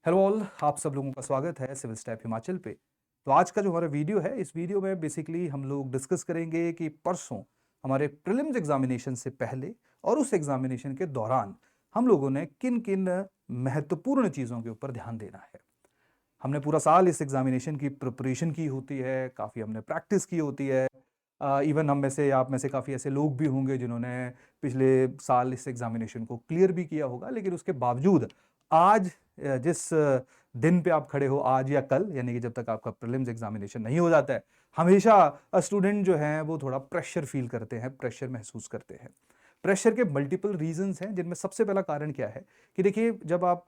Hello all, आप सब लोगों का स्वागत है सिविल स्टैप हिमाचल पे। तो आज का जो हमारा वीडियो है, इस वीडियो में बेसिकली हम लोग डिस्कस करेंगे कि परसों हमारे प्रीलिम्स एग्जामिनेशन से पहले और उस एग्जामिनेशन के दौरान हम लोगों ने किन किन महत्वपूर्ण चीज़ों के ऊपर ध्यान देना है। हमने पूरा साल इस एग्जामिनेशन की प्रिपरेशन की होती है, काफ़ी हमने प्रैक्टिस की होती है। इवन हम में से, आप में से काफ़ी ऐसे लोग भी होंगे जिन्होंने पिछले साल इस एग्जामिनेशन को क्लियर भी किया होगा, लेकिन उसके बावजूद आज जिस दिन पे आप खड़े हो, आज या कल, यानी कि जब तक आपका प्रीलिम्स एग्जामिनेशन नहीं हो जाता है, हमेशा स्टूडेंट जो हैं वो थोड़ा प्रेशर फील करते हैं, प्रेशर महसूस करते हैं। प्रेशर के मल्टीपल रीजंस हैं, जिनमें सबसे पहला कारण क्या है कि देखिए, जब आप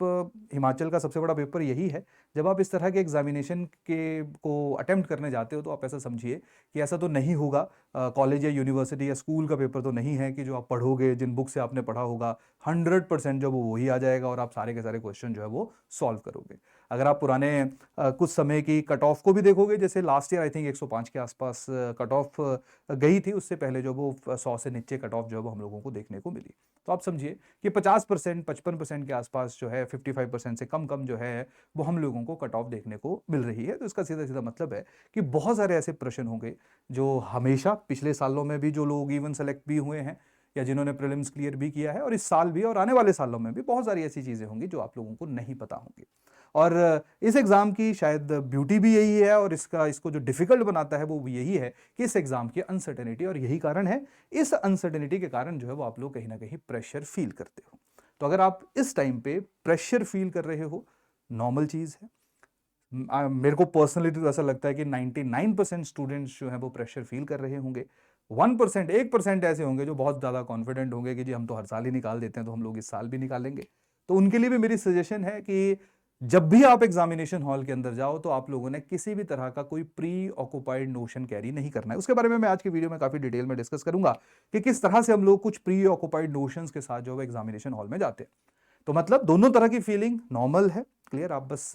हिमाचल का सबसे बड़ा पेपर यही है, जब आप इस तरह के एग्जामिनेशन के को अटेम्प्ट करने जाते हो तो आप ऐसा समझिए कि ऐसा तो नहीं होगा, कॉलेज या यूनिवर्सिटी या स्कूल का पेपर तो नहीं है कि जो आप पढ़ोगे, जिन बुक से आपने पढ़ा होगा 100% जो वो वही आ जाएगा और आप सारे के सारे क्वेश्चन जो है वो सॉल्व करोगे। अगर आप पुराने कुछ समय की कट ऑफ को भी देखोगे, जैसे लास्ट ईयर आई थिंक 105 के आसपास कट ऑफ गई थी, उससे पहले जो वो 100 से नीचे कट ऑफ जो है वो हम लोगों को देखने को मिली। तो आप समझिए कि 50%, 55% के आसपास जो है, 55% से कम कम जो है वो हम लोगों को कट ऑफ देखने को मिल रही है। तो इसका सीधा सीधा मतलब है कि बहुत सारे ऐसे प्रश्न होंगे जो हमेशा पिछले सालों में भी जो लोग इवन सेलेक्ट भी हुए हैं या जिन्होंने प्रीलिम्स क्लियर भी किया है, और इस साल भी और आने वाले सालों में भी बहुत सारी ऐसी चीजें होंगी जो आप लोगों को नहीं पता होंगी। और इस एग्जाम की शायद ब्यूटी भी यही है, और इसको जो डिफिकल्ट बनाता है वो भी यही है कि इस एग्जाम की अनसर्टेनिटी, और यही कारण है, इस अनसर्टेनिटी के कारण जो है वो आप लोग कहीं ना कहीं प्रेशर फील करते हो। तो अगर आप इस टाइम पे प्रेशर फील कर रहे हो, नॉर्मल चीज है। मेरे को पर्सनली तो ऐसा लगता है कि 99% स्टूडेंट्स जो हैं वो प्रेशर फील कर रहे होंगे। 1%, 1% ऐसे होंगे जो बहुत ज़्यादा कॉन्फिडेंट होंगे कि जी हम तो हर साल ही निकाल देते हैं, तो हम लोग इस साल भी निकालेंगे। तो उनके लिए भी मेरी सजेशन है कि जब भी आप एग्जामिनेशन हॉल के अंदर जाओ तो आप लोगों ने किसी भी तरह का कोई प्री ऑक्युपाइड नोशन कैरी नहीं करना है। उसके बारे में मैं आज की वीडियो में काफ़ी डिटेल में डिस्कस करूंगा कि किस तरह से हम लोग कुछ प्री ऑक्युपाइड नोशंस के साथ जो है एग्जामिनेशन हॉल में जाते हैं। तो मतलब दोनों तरह की फीलिंग नॉर्मल है, क्लियर। आप बस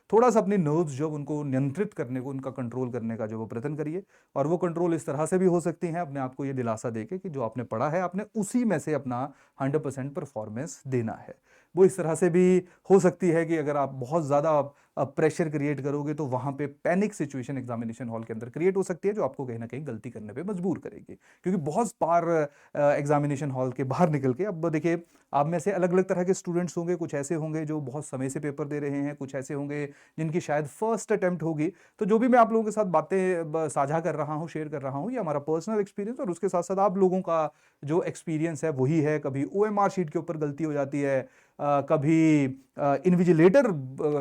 थोड़ा सा अपनी नर्व्स जो उनको नियंत्रित करने को, उनका कंट्रोल करने का जो वो प्रयत्न करिए। और वो कंट्रोल इस तरह से भी हो सकती है, अपने आप को ये दिलासा देके कि जो आपने पढ़ा है आपने उसी में से अपना 100% परफॉर्मेंस देना है। वो इस तरह से भी हो सकती है कि अगर आप बहुत ज़्यादा प्रेशर क्रिएट करोगे तो वहाँ पे पैनिक सिचुएशन एग्जामिनेशन हॉल के अंदर क्रिएट हो सकती है, जो आपको कहीं ना कहीं गलती करने पे मजबूर करेगी। क्योंकि बहुत बार एग्जामिनेशन हॉल के बाहर निकल के, अब देखिए, आप में से अलग अलग तरह के स्टूडेंट्स होंगे। कुछ ऐसे होंगे जो बहुत समय से पेपर दे रहे हैं, कुछ ऐसे होंगे जिनकी शायद फर्स्ट अटेम्प्ट होगी। तो जो भी मैं आप लोगों के साथ बातें साझा कर रहा हूँ, शेयर कर रहा हूँ, ये हमारा पर्सनल एक्सपीरियंस, और उसके साथ साथ आप लोगों का जो एक्सपीरियंस है वही है। कभी ओएमआर शीट के ऊपर गलती हो जाती है, कभी इन्विजिलेटर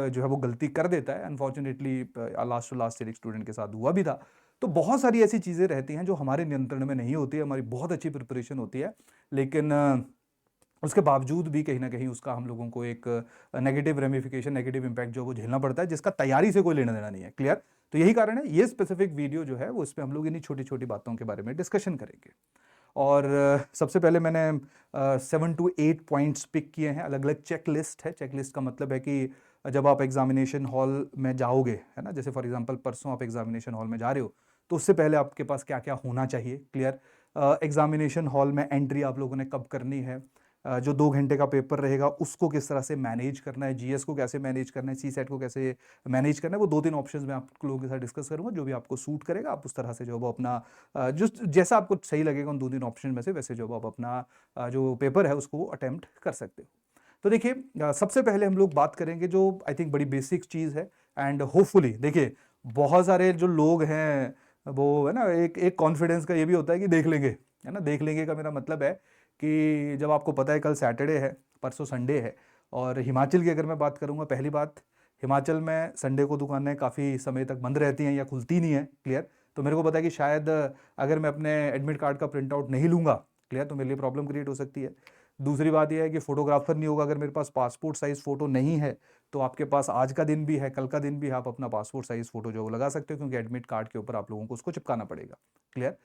जो है वो गलती कर देता है। Unfortunately last to last year एक स्टूडेंट के साथ हुआ भी था। तो बहुत सारी ऐसी चीज़ें रहती हैं जो हमारे नियंत्रण में नहीं होती है। हमारी बहुत अच्छी प्रिपरेशन होती है, लेकिन उसके बावजूद भी कहीं ना कहीं उसका हम लोगों को एक नेगेटिव रेमिफिकेशन, नेगेटिव इंपैक्ट जो वो झेलना पड़ता है, जिसका तैयारी से कोई लेना देना नहीं है, क्लियर। तो यही कारण है, ये स्पेसिफिक वीडियो जो है वो इसमें हम लोग इन्हीं छोटी छोटी बातों के बारे में डिस्कशन करेंगे। और सबसे पहले मैंने 7 to 8 पॉइंट्स पिक किए हैं, अलग अलग चेक लिस्ट है। चेक लिस्ट का मतलब है कि जब आप एग्जामिनेशन हॉल में जाओगे, है ना, जैसे फॉर एग्जांपल परसों आप एग्जामिनेशन हॉल में जा रहे हो, तो उससे पहले आपके पास क्या क्या होना चाहिए, क्लियर। एग्जामिनेशन हॉल में एंट्री आप लोगों ने कब करनी है, जो 2 घंटे का पेपर रहेगा उसको किस तरह से मैनेज करना है, जीएस को कैसे मैनेज करना है, सी सेट को कैसे मैनेज करना है, वो 2-3 ऑप्शंस मैं आप लोगों के साथ डिस्कस करूंगा। जो भी आपको सूट करेगा आप उस तरह से जो है वो अपना जो जैसा आपको सही लगेगा उन 2-3 ऑप्शन में से, वैसे जो आप अपना जो पेपर है उसको अटेम्प्ट कर सकते हो। तो देखिए, सबसे पहले हम लोग बात करेंगे जो आई थिंक बड़ी बेसिक चीज़ है। एंड होपफुली देखिए, बहुत सारे जो लोग हैं वो, है ना, एक एक कॉन्फिडेंस का ये भी होता है कि देख लेंगे, है ना। देख लेंगे का मेरा मतलब है कि जब आपको पता है कल सैटरडे है, परसों संडे है, और हिमाचल की अगर मैं बात करूंगा, पहली बात, हिमाचल में संडे को दुकानें काफ़ी समय तक बंद रहती हैं या खुलती नहीं है, क्लियर। तो मेरे को पता है कि शायद अगर मैं अपने एडमिट कार्ड का प्रिंट आउट नहीं लूंगा, क्लियर, तो मेरे लिए प्रॉब्लम क्रिएट हो सकती है। दूसरी बात यह है कि फोटोग्राफर नहीं होगा, अगर मेरे पास पासपोर्ट साइज फोटो नहीं है, तो आपके पास आज का दिन भी है, कल का दिन भी है, आप अपना पासपोर्ट साइज फोटो जो लगा सकते हो, क्योंकि एडमिट कार्ड के ऊपर आप लोगों को उसको चिपकाना पड़ेगा, क्लियर।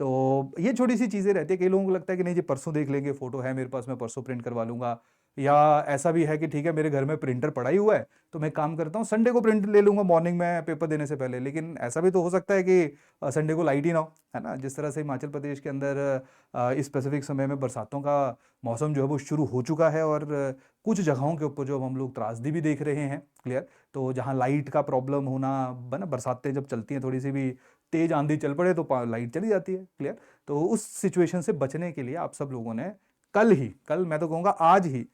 तो ये छोटी सी चीज़ें रहती है। कई लोगों को लगता है कि नहीं जी परसों देख लेंगे, फोटो है मेरे पास, मैं परसों प्रिंट करवा लूंगा। या ऐसा भी है कि ठीक है मेरे घर में प्रिंटर पड़ा ही हुआ है तो मैं काम करता हूँ संडे को प्रिंट ले लूंगा मॉर्निंग में पेपर देने से पहले, लेकिन ऐसा भी तो हो सकता है कि संडे को लाइट ही ना हो, है ना। जिस तरह से हिमाचल प्रदेश के अंदर इस स्पेसिफिक समय में बरसातों का मौसम जो है वो शुरू हो चुका है, और कुछ जगहों के ऊपर जो अब हम लोग त्रासदी भी देख रहे हैं, क्लियर। तो जहाँ लाइट का प्रॉब्लम होना, ना बरसातें जब चलती हैं थोड़ी सी भी तेज आंधी चल पड़े तो लाइट चली जाती है, क्लियर। तो उस सिचुएशन से बचने के लिए आप सब लोगों ने कल मैं तो कहूँगा आज ही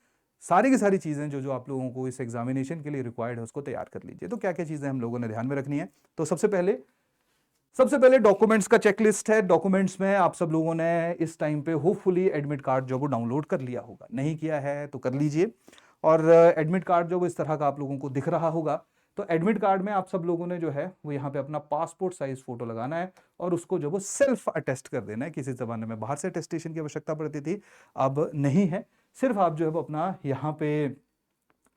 सारी की सारी चीज़ें जो जो आप लोगों को इस एग्जामिनेशन के लिए रिक्वायर्ड है उसको तैयार कर लीजिए। तो क्या क्या चीज़ें हम लोगों ने ध्यान में रखनी है, तो सबसे पहले डॉक्यूमेंट का चेकलिस्ट है। डॉक्यूमेंट्स में आप सब लोगों ने इस टाइम पे होपफुली एडमिट कार्ड जो वो डाउनलोड कर लिया होगा, नहीं किया है तो कर लीजिए। और एडमिट कार्ड जो वो इस तरह का आप लोगों को दिख रहा होगा। तो एडमिट कार्ड में आप सब लोगों ने जो है वो यहाँ पे अपना पासपोर्ट साइज फोटो लगाना है और उसको जो वो सेल्फ अटेस्ट कर देना है। किसी जमाने में बाहर से अटेस्टेशन की आवश्यकता पड़ती थी, अब नहीं है। सिर्फ आप जो है वो अपना यहाँ पे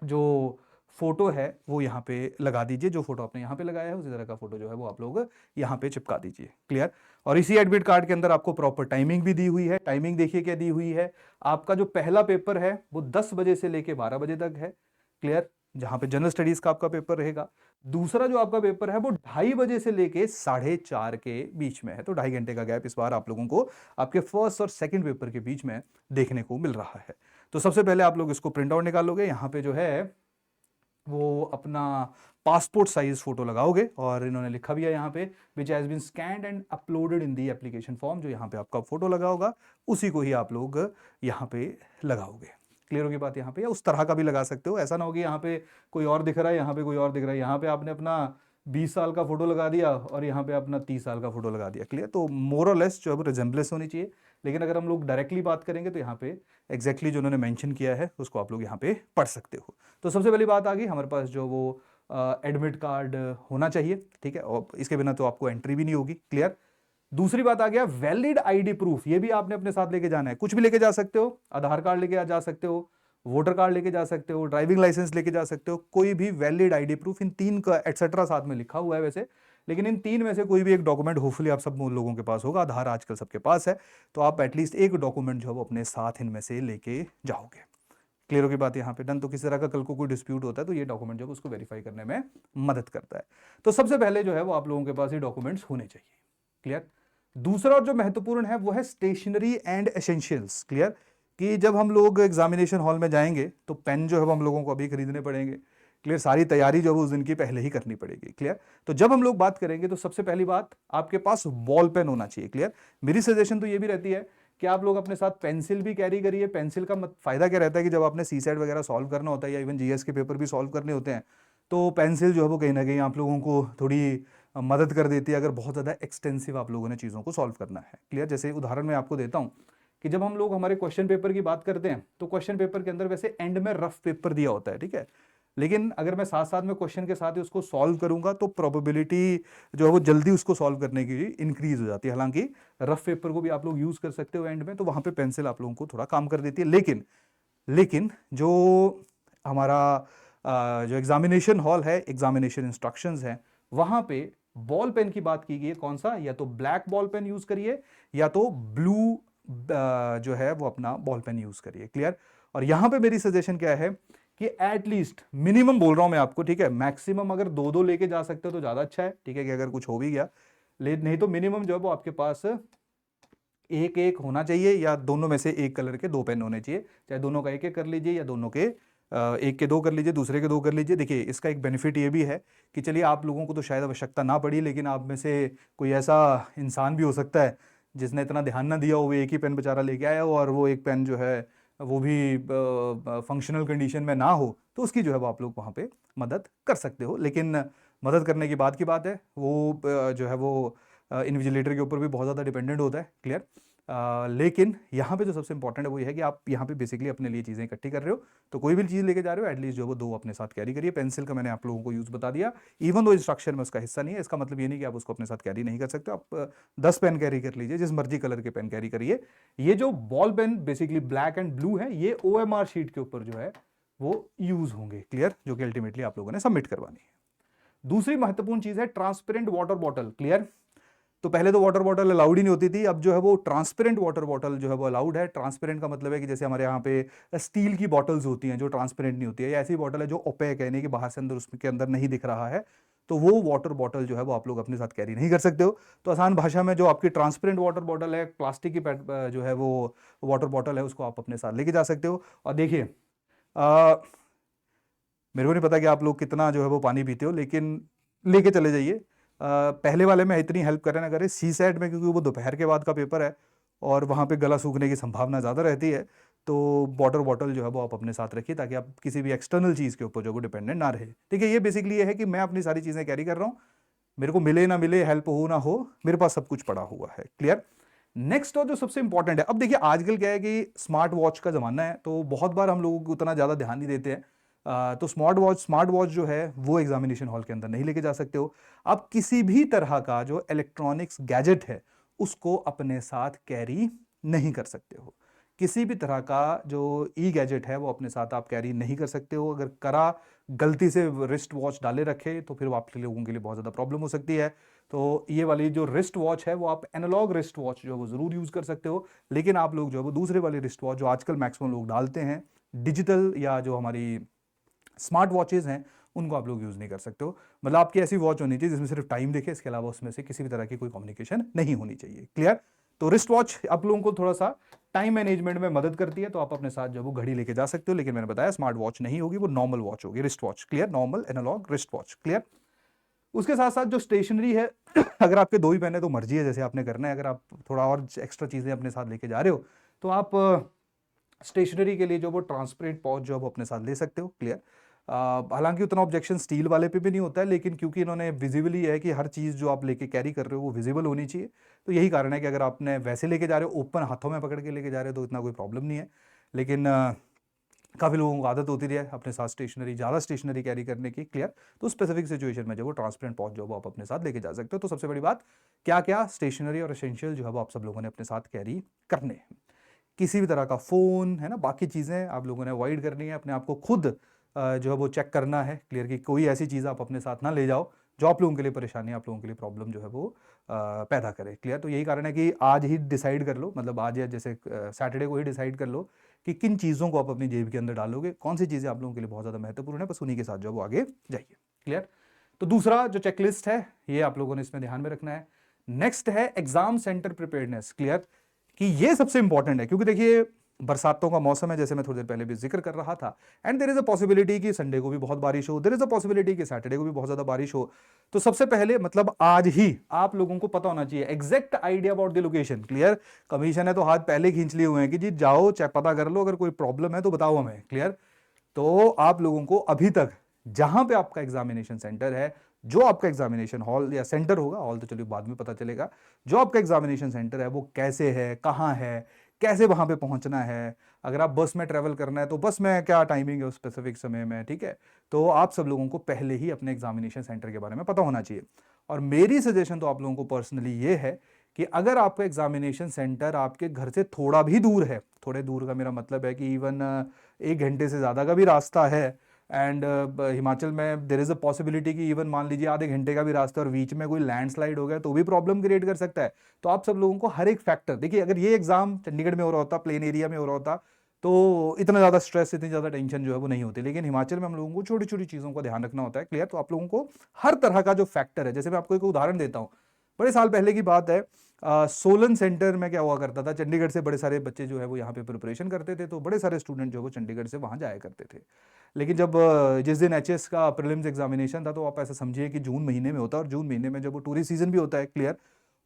जो फोटो है वो यहाँ पे लगा दीजिए, जो फोटो आपने यहाँ पे लगाया है उसी तरह का फोटो जो है वो आप लोग यहाँ पे चिपका दीजिए, क्लियर। और इसी एडमिट कार्ड के अंदर आपको प्रॉपर टाइमिंग भी दी हुई है। टाइमिंग देखिए क्या दी हुई है, आपका जो पहला पेपर है वो 10 बजे से लेके 12 बजे तक है, क्लियर, जहां पे जनरल स्टडीज का आपका पेपर रहेगा। दूसरा जो आपका पेपर है वो 2:30 बजे से लेके 4:30 के बीच में है, तो 2.5 घंटे का गैप इस बार आप लोगों को आपके फर्स्ट और सेकंड पेपर के बीच में देखने को मिल रहा है। तो सबसे पहले आप लोग इसको प्रिंट आउट निकालोगे, यहाँ पे जो है वो अपना पासपोर्ट साइज फोटो लगाओगे, और इन्होंने लिखा भी है यहाँ पे which has been scanned and uploaded in the application form. जो यहाँ पे आपका फोटो लगा होगा उसी को ही आप लोग यहाँ पे लगाओगे, क्लियर होगी बात यहाँ पे। या उस तरह का भी लगा सकते हो, ऐसा ना हो कि यहाँ पे कोई और दिख रहा है, यहाँ पे कोई और दिख रहा है, यहाँ पे आपने अपना 20 साल का फोटो लगा दिया और यहाँ पे अपना 30 साल का फोटो लगा दिया, क्लियर। तो मोर और लेस जो है रिजेंबलेंस होनी चाहिए। लेकिन अगर हम लोग डायरेक्टली बात करेंगे तो यहाँ पे एग्जैक्टली जो उन्होंने मेंशन किया है उसको आप लोग यहाँ पे पढ़ सकते हो। तो सबसे पहली बात आ गई, हमारे पास जो वो एडमिट कार्ड होना चाहिए, ठीक है, और इसके बिना तो आपको एंट्री भी नहीं होगी, क्लियर। दूसरी बात आ गया वैलिड आईडी प्रूफ, ये भी आपने अपने साथ लेके जाना है। कुछ भी लेके जा सकते हो, आधार कार्ड लेके जा सकते हो, वोटर कार्ड लेके जा सकते हो, ड्राइविंग लाइसेंस लेके जा सकते हो, कोई भी वैलिड आईडी प्रूफ। इन तीन का एटसेट्रा साथ में लिखा हुआ है वैसे, लेकिन इन तीन में से कोई भी एक डॉक्यूमेंट होपफुली आप सब लोगों के पास होगा। आधार आजकल सबके पास है, तो आप एटलीस्ट एक डॉक्यूमेंट जो है वो अपने साथ इनमें से लेके जाओगे, क्लियर होगी बात यहाँ पे। डन। तो किसी तरह का कल को कोई डिस्प्यूट होता है तो ये डॉक्यूमेंट जो है उसको वेरीफाई करने में मदद करता है। तो सबसे पहले जो है वो आप लोगों के पास ये डॉक्यूमेंट्स होने चाहिए, क्लियर। दूसरा और जो महत्वपूर्ण है वो है स्टेशनरी एंड एसेंशियल्स, क्लियर। कि जब हम लोग एग्जामिनेशन हॉल में जाएंगे तो पेन जो है वो हम लोगों को अभी खरीदने पड़ेंगे, क्लियर। सारी तैयारी जो है उस दिन की पहले ही करनी पड़ेगी, क्लियर। तो जब हम लोग बात करेंगे तो सबसे पहली बात आपके पास बॉल पेन होना चाहिए, क्लियर। मेरी सजेशन तो ये भी रहती है कि आप लोग अपने साथ पेंसिल भी कैरी करिए। पेंसिल का फायदा क्या रहता है कि जब आपने सी सेट वगैरह सॉल्व करना होता है या इवन जीएस के पेपर भी सॉल्व करने होते हैं तो पेंसिल जो है वो कहीं ना कहीं आप लोगों को थोड़ी मदद कर देती है अगर बहुत ज़्यादा एक्सटेंसिव आप लोगों ने चीज़ों को सॉल्व करना है, क्लियर। जैसे उदाहरण मैं आपको देता हूँ कि जब हम लोग हमारे क्वेश्चन पेपर की बात करते हैं तो क्वेश्चन पेपर के अंदर वैसे एंड में रफ पेपर दिया होता है, ठीक है। लेकिन अगर मैं साथ साथ में क्वेश्चन के साथ ही उसको सॉल्व करूंगा तो प्रोबेबिलिटी जो है वो जल्दी उसको सॉल्व करने की इंक्रीज हो जाती है। हालांकि रफ पेपर को भी आप लोग यूज कर सकते हो एंड में, तो वहां पे पेंसिल आप लोगों को थोड़ा काम कर देती है। लेकिन जो हमारा जो एग्जामिनेशन हॉल है, एग्जामिनेशन इंस्ट्रक्शंस हैं, वहां पे बॉल पेन की बात की गई है। कौन सा, या तो ब्लैक बॉल पेन यूज करिए या तो ब्लू जो है वो अपना बॉल पेन यूज करिए, क्लियर। और यहां पे मेरी सजेशन क्या है कि एटलीस्ट मिनिमम बोल रहा हूं मैं आपको, ठीक है, मैक्सिमम अगर दो दो लेके जा सकते हो तो ज्यादा अच्छा है, ठीक है, कि अगर कुछ हो भी गया नहीं तो मिनिमम जो है वो आपके पास एक एक होना चाहिए, या दोनों में से एक कलर के दो पेन होने चाहिए। चाहे दोनों का एक एक कर लीजिए या दोनों के एक के दो कर लीजिए, दूसरे के दो कर लीजिए। देखिए इसका एक बेनिफिट ये भी है कि चलिए आप लोगों को तो शायद आवश्यकता ना पड़ी, लेकिन आप में से कोई ऐसा इंसान भी हो सकता है जिसने इतना ध्यान ना दिया हो, वो एक ही पेन बेचारा लेके आया हो और वो एक पेन जो है वो भी फंक्शनल कंडीशन में ना हो, तो उसकी जो है वो आप लोग वहाँ पे मदद कर सकते हो। लेकिन मदद करने की बात है, वो जो है वो इन्विजिलेटर के ऊपर भी बहुत ज़्यादा डिपेंडेंट होता है, क्लियर। लेकिन यहाँ पे जो सबसे इंपॉर्टेंट है वो ये है कि आप यहाँ पे बेसिकली अपने लिए चीज़ें इकट्ठी कर रहे हो, तो कोई भी चीज़ लेके जा रहे हो एटलीस्ट जो वो दो अपने साथ कैरी करिए। पेंसिल का मैंने आप लोगों को यूज़ बता दिया, इवन दो इंस्ट्रक्शन में उसका हिस्सा नहीं है, इसका मतलब ये नहीं कि आप उसको अपने साथ कैरी नहीं कर सकते। आप 10 पेन कैरी कर लीजिए, जिस मर्जी कलर के पेन कैरी करिए। ये जो ball pen basically black and blue है, ये OMR शीट के ऊपर जो है वो यूज होंगे, क्लियर, जो कि अल्टीमेटली आप लोगों ने सबमिट करवानी है। दूसरी महत्वपूर्ण चीज है ट्रांसपेरेंट वाटर बॉटल, क्लियर। तो पहले तो वाटर बॉटल अलाउड ही नहीं होती थी, अब जो है वो ट्रांसपेरेंट वाटर बॉटल जो है वो अलाउड है। ट्रांसपेरेंट का मतलब है कि जैसे हमारे यहाँ पे स्टील की बॉटल्स होती हैं जो ट्रांसपेरेंट नहीं होती है, या ऐसी बॉटल है जो ओपेक है, यानी कि बाहर से अंदर उसके अंदर नहीं दिख रहा है, तो वो वाटर बॉटल जो है वो आप लोग अपने साथ कैरी नहीं कर सकते हो। तो आसान भाषा में जो आपकी ट्रांसपेरेंट वाटर बॉटल है, प्लास्टिक की जो है वो वाटर बॉटल है, उसको आप अपने साथ लेके जा सकते हो। और देखिए मेरे को नहीं पता कि आप लोग कितना जो है वो पानी पीते हो, लेकिन लेके चले जाइए। पहले वाले में इतनी हेल्प करें ना करें, सी सेट में, क्योंकि वो दोपहर के बाद का पेपर है और वहाँ पे गला सूखने की संभावना ज़्यादा रहती है, तो वाटर बॉटल जो है वो आप अपने साथ रखिए ताकि आप किसी भी एक्सटर्नल चीज़ के ऊपर जो है वो डिपेंडेंट ना रहे। ठीक है, ये बेसिकली ये है कि मैं अपनी सारी चीज़ें कैरी कर रहा हूँ, मेरे को मिले ना मिले, हेल्प हो ना हो, मेरे पास सब कुछ पड़ा हुआ है। क्लियर। नेक्स्ट और जो सबसे इंपॉर्टेंट है, अब देखिए आजकल क्या है कि स्मार्ट वॉच का जमाना है, तो बहुत बार हम लोगों को उतना ज़्यादा ध्यान नहीं देते हैं। तो स्मार्ट वॉच जो है वो एग्जामिनेशन हॉल के अंदर नहीं लेके जा सकते हो। आप किसी भी तरह का जो इलेक्ट्रॉनिक्स गैजेट है उसको अपने साथ कैरी नहीं कर सकते हो। किसी भी तरह का जो ई गैजेट है वो अपने साथ आप कैरी नहीं कर सकते हो। अगर करा गलती से रिस्ट वॉच डाले रखे तो फिर आप लोगों के लिए बहुत ज़्यादा प्रॉब्लम हो सकती है। तो ये वाली जो रिस्ट वॉच है वो आप एनालॉग रिस्ट वॉच जो है वो ज़रूर यूज़ कर सकते हो, लेकिन आप लोग जो है वो दूसरे वाली रिस्ट वॉच जो आजकल मैक्सिमम लोग डालते हैं, डिजिटल या जो हमारी स्मार्ट वॉचेज हैं, उनको आप लोग यूज़ नहीं कर सकते हो। मतलब आपकी ऐसी वॉच होनी चाहिए जिसमें सिर्फ टाइम दिखे, इसके अलावा उसमें से किसी भी तरह की कोई कम्युनिकेशन नहीं होनी चाहिए। क्लियर। तो रिस्ट वॉच आप लोगों को थोड़ा सा टाइम मैनेजमेंट में मदद करती है, तो आप अपने साथ जो वो घड़ी लेके जा सकते हो, लेकिन मैंने बताया स्मार्ट वॉच नहीं होगी, वो नॉर्मल वॉच होगी, wrist watch. Clear, normal analogue wrist watch. Clear. उसके साथ साथ जो स्टेशनरी है अगर आपके दो ही पहने तो मर्जी है जैसे आपने करना है। अगर आप थोड़ा और एक्स्ट्रा चीज़ें अपने साथ लेके जा रहे हो तो आप स्टेशनरी के लिए जो वो ट्रांसपेरेंट पाउच जो आप अपने साथ ले सकते हो। क्लियर। हालांकि उतना ऑब्जेक्शन स्टील वाले पे भी नहीं होता है, लेकिन क्योंकि इन्होंने विजिबली है कि हर चीज़ जो आप लेके कैरी कर रहे हो वो विजिबल होनी चाहिए, तो यही कारण है कि अगर आपने वैसे लेके जा रहे हो, ओपन हाथों में पकड़ के लेके जा रहे हो, तो इतना कोई प्रॉब्लम नहीं है। लेकिन काफ़ी लोगों को आदत होती है अपने साथ स्टेशनरी, ज़्यादा स्टेशनरी कैरी करने की। क्लियर। तो स्पेसिफिक सिचुएशन में जो वो ट्रांसपेरेंट पाउच जो वो आप अपने साथ लेके जा सकते हो। तो सबसे बड़ी बात, क्या क्या स्टेशनरी और एसेंशियल जो है वो आप सब लोगों ने अपने साथ कैरी करने हैं। किसी भी तरह का फ़ोन है ना, बाकी चीज़ें आप लोगों ने अवॉइड करनी है। अपने आप को खुद जो है वो चेक करना है। क्लियर, कि कोई ऐसी चीज़ आप अपने साथ ना ले जाओ जो आप लोगों के लिए परेशानी, आप लोगों के लिए प्रॉब्लम जो है वो पैदा करे। क्लियर। तो यही कारण है कि आज ही डिसाइड कर लो, मतलब आज या जैसे सैटरडे को ही डिसाइड कर लो कि किन चीज़ों को आप अपनी जेब के अंदर डालोगे, कौन सी चीज़ें आप लोगों के लिए बहुत ज़्यादा महत्वपूर्ण है, बस उन्हीं के साथ जो है वो आगे जाइए। क्लियर। तो दूसरा जो चेकलिस्ट है ये आप लोगों ने इसमें ध्यान में रखना है। नेक्स्ट है एग्जाम सेंटर प्रिपेयर्डनेस। क्लियर, कि ये सबसे इंपॉर्टेंट है, क्योंकि देखिए बरसातों का मौसम है, जैसे मैं थोड़ी देर पहले भी जिक्र कर रहा था, and there is a possibility कि संडे को भी बहुत बारिश हो, देयर इज अ पॉसिबिलिटी कि सैटरडे को भी बहुत ज्यादा बारिश हो। तो सबसे पहले मतलब आज ही आप लोगों को पता होना चाहिए exact idea about the location. Clear. Commission है तो हाथ पहले खींच लिए हुए हैं कि जी जाओ, चाहे पता कर लो, अगर कोई प्रॉब्लम है तो बताओ हमें। क्लियर। तो आप लोगों को अभी तक जहां पे आपका एग्जामिनेशन सेंटर है, जो आपका एग्जामिनेशन हॉल या सेंटर होगा, हॉल तो चलिए बाद में पता चलेगा, जो आपका एग्जामिनेशन सेंटर है वो कैसे है, कहाँ है, कैसे वहां पे पहुंचना है। अगर आप बस में ट्रेवल करना है तो बस में क्या टाइमिंग है उस स्पेसिफिक समय में। ठीक है। तो आप सब लोगों को पहले ही अपने एग्जामिनेशन सेंटर के बारे में पता होना चाहिए। और मेरी सजेशन तो आप लोगों को पर्सनली ये है कि अगर आपका एग्जामिनेशन सेंटर आपके घर से थोड़ा भी दूर है, थोड़े दूर का मेरा मतलब है कि इवन 1 घंटे से ज़्यादा का भी रास्ता है, एंड हिमाचल में देर इज़ अ पॉसिबिलिटी कि इवन मान लीजिए आधे घंटे का भी रास्ता और बीच में कोई लैंडस्लाइड हो गया तो भी प्रॉब्लम क्रिएट कर सकता है। तो आप सब लोगों को हर एक फैक्टर देखिए, अगर ये एग्जाम चंडीगढ़ में हो रहा होता, प्लेन एरिया में हो रहा होता, तो इतना ज़्यादा स्ट्रेस, इतनी ज़्यादा टेंशन जो है वो नहीं होती, लेकिन हिमाचल में हम लोगों को छोटी छोटी चीज़ों का ध्यान रखना होता है। क्लियर। तो आप लोगों को हर तरह का जो फैक्टर है, जैसे मैं आपको एक उदाहरण देता हूँ, बड़े साल पहले की बात है, सोलन सेंटर में क्या हुआ करता था, चंडीगढ़ से बड़े सारे बच्चे जो है वो यहाँ पे प्रिपरेशन करते थे, तो बड़े सारे स्टूडेंट जो है वो चंडीगढ़ से वहाँ जाया करते थे। लेकिन जब जिस दिन एचएस का प्रीलिम्स एग्जामिनेशन था, तो आप ऐसा समझिए कि जून महीने में होता है, और जून महीने में जब वो टूरिस्ट सीजन भी होता है। क्लियर।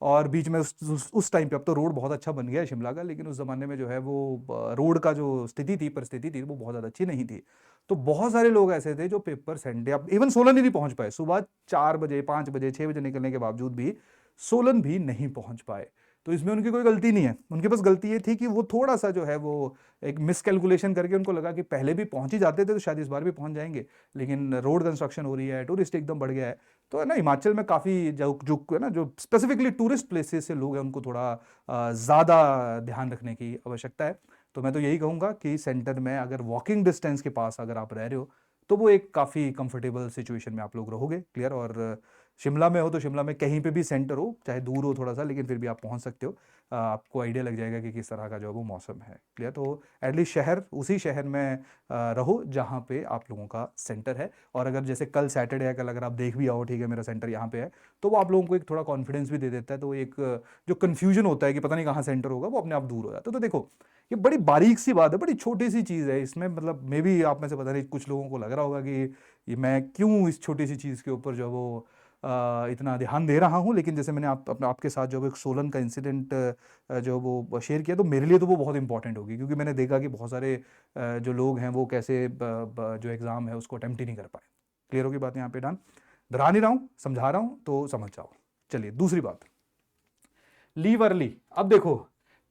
और बीच में उस टाइम पे, अब तो रोड बहुत अच्छा बन गया है शिमला का, लेकिन उस जमाने में जो है वो रोड का जो स्थिति थी, परिस्थिति थी, वो बहुत ज़्यादा अच्छी नहीं थी। तो बहुत सारे लोग ऐसे थे जो पेपर संडे, अब इवन सोलन ही नहीं पहुंच पाए, सुबह 4 बजे, 5 बजे, 6 बजे निकलने के बावजूद भी सोलन भी नहीं पहुंच पाए। तो इसमें उनकी कोई गलती नहीं है, उनके पास गलती ये थी कि वो थोड़ा सा जो है वो एक मिसकैलकुलेशन करके उनको लगा कि पहले भी पहुंच ही जाते थे तो शायद इस बार भी पहुंच जाएंगे, लेकिन रोड कंस्ट्रक्शन हो रही है, टूरिस्ट एकदम बढ़ गया है, तो है ना हिमाचल में काफ़ी जो जो है ना जो स्पेसिफिकली टूरिस्ट प्लेसेस से लोग हैं, उनको थोड़ा ज़्यादा ध्यान रखने की आवश्यकता है। तो मैं तो यही कहूँगा कि सेंटर में अगर वॉकिंग डिस्टेंस के पास अगर आप रह रहे हो, तो वो एक काफ़ी कंफर्टेबल सिचुएशन में आप लोग रहोगे। क्लियर। और शिमला में हो तो शिमला में कहीं पे भी सेंटर हो, चाहे दूर हो थोड़ा सा, लेकिन फिर भी आप पहुंच सकते हो। आपको आइडिया लग जाएगा कि किस तरह का जो है वो मौसम है। क्लियर? तो एटलीस्ट शहर, उसी शहर में रहो जहाँ पे आप लोगों का सेंटर है। और अगर जैसे कल सैटरडे है, कल अगर आप देख भी आओ, ठीक है मेरा सेंटर यहाँ पे है, तो वो आप लोगों को एक थोड़ा कॉन्फिडेंस भी दे देता है। तो एक जो कन्फ्यूजन होता है कि पता नहीं कहाँ सेंटर होगा, वो अपने आप दूर हो जाता है। तो देखो, ये बड़ी बारीक सी बात है, बड़ी छोटी सी चीज़ है। इसमें मतलब मे भी आप में से पता नहीं कुछ लोगों को लग रहा होगा कि ये मैं क्यों इस छोटी सी चीज़ के ऊपर जो वो इतना ध्यान दे रहा हूँ। लेकिन जैसे मैंने आपके साथ जो एक सोलन का इंसिडेंट जो वो शेयर किया, तो मेरे लिए तो वो बहुत इंपॉर्टेंट होगी, क्योंकि मैंने देखा कि बहुत सारे जो लोग हैं वो कैसे जो एग्ज़ाम है उसको अटेम्प्ट ही नहीं कर पाए। क्लियर होगी बात यहाँ पे? डन? डरा नहीं रहा हूँ, समझा रहा हूँ, तो समझ जाओ। चलिए दूसरी बात, लीव अर्ली। अब देखो,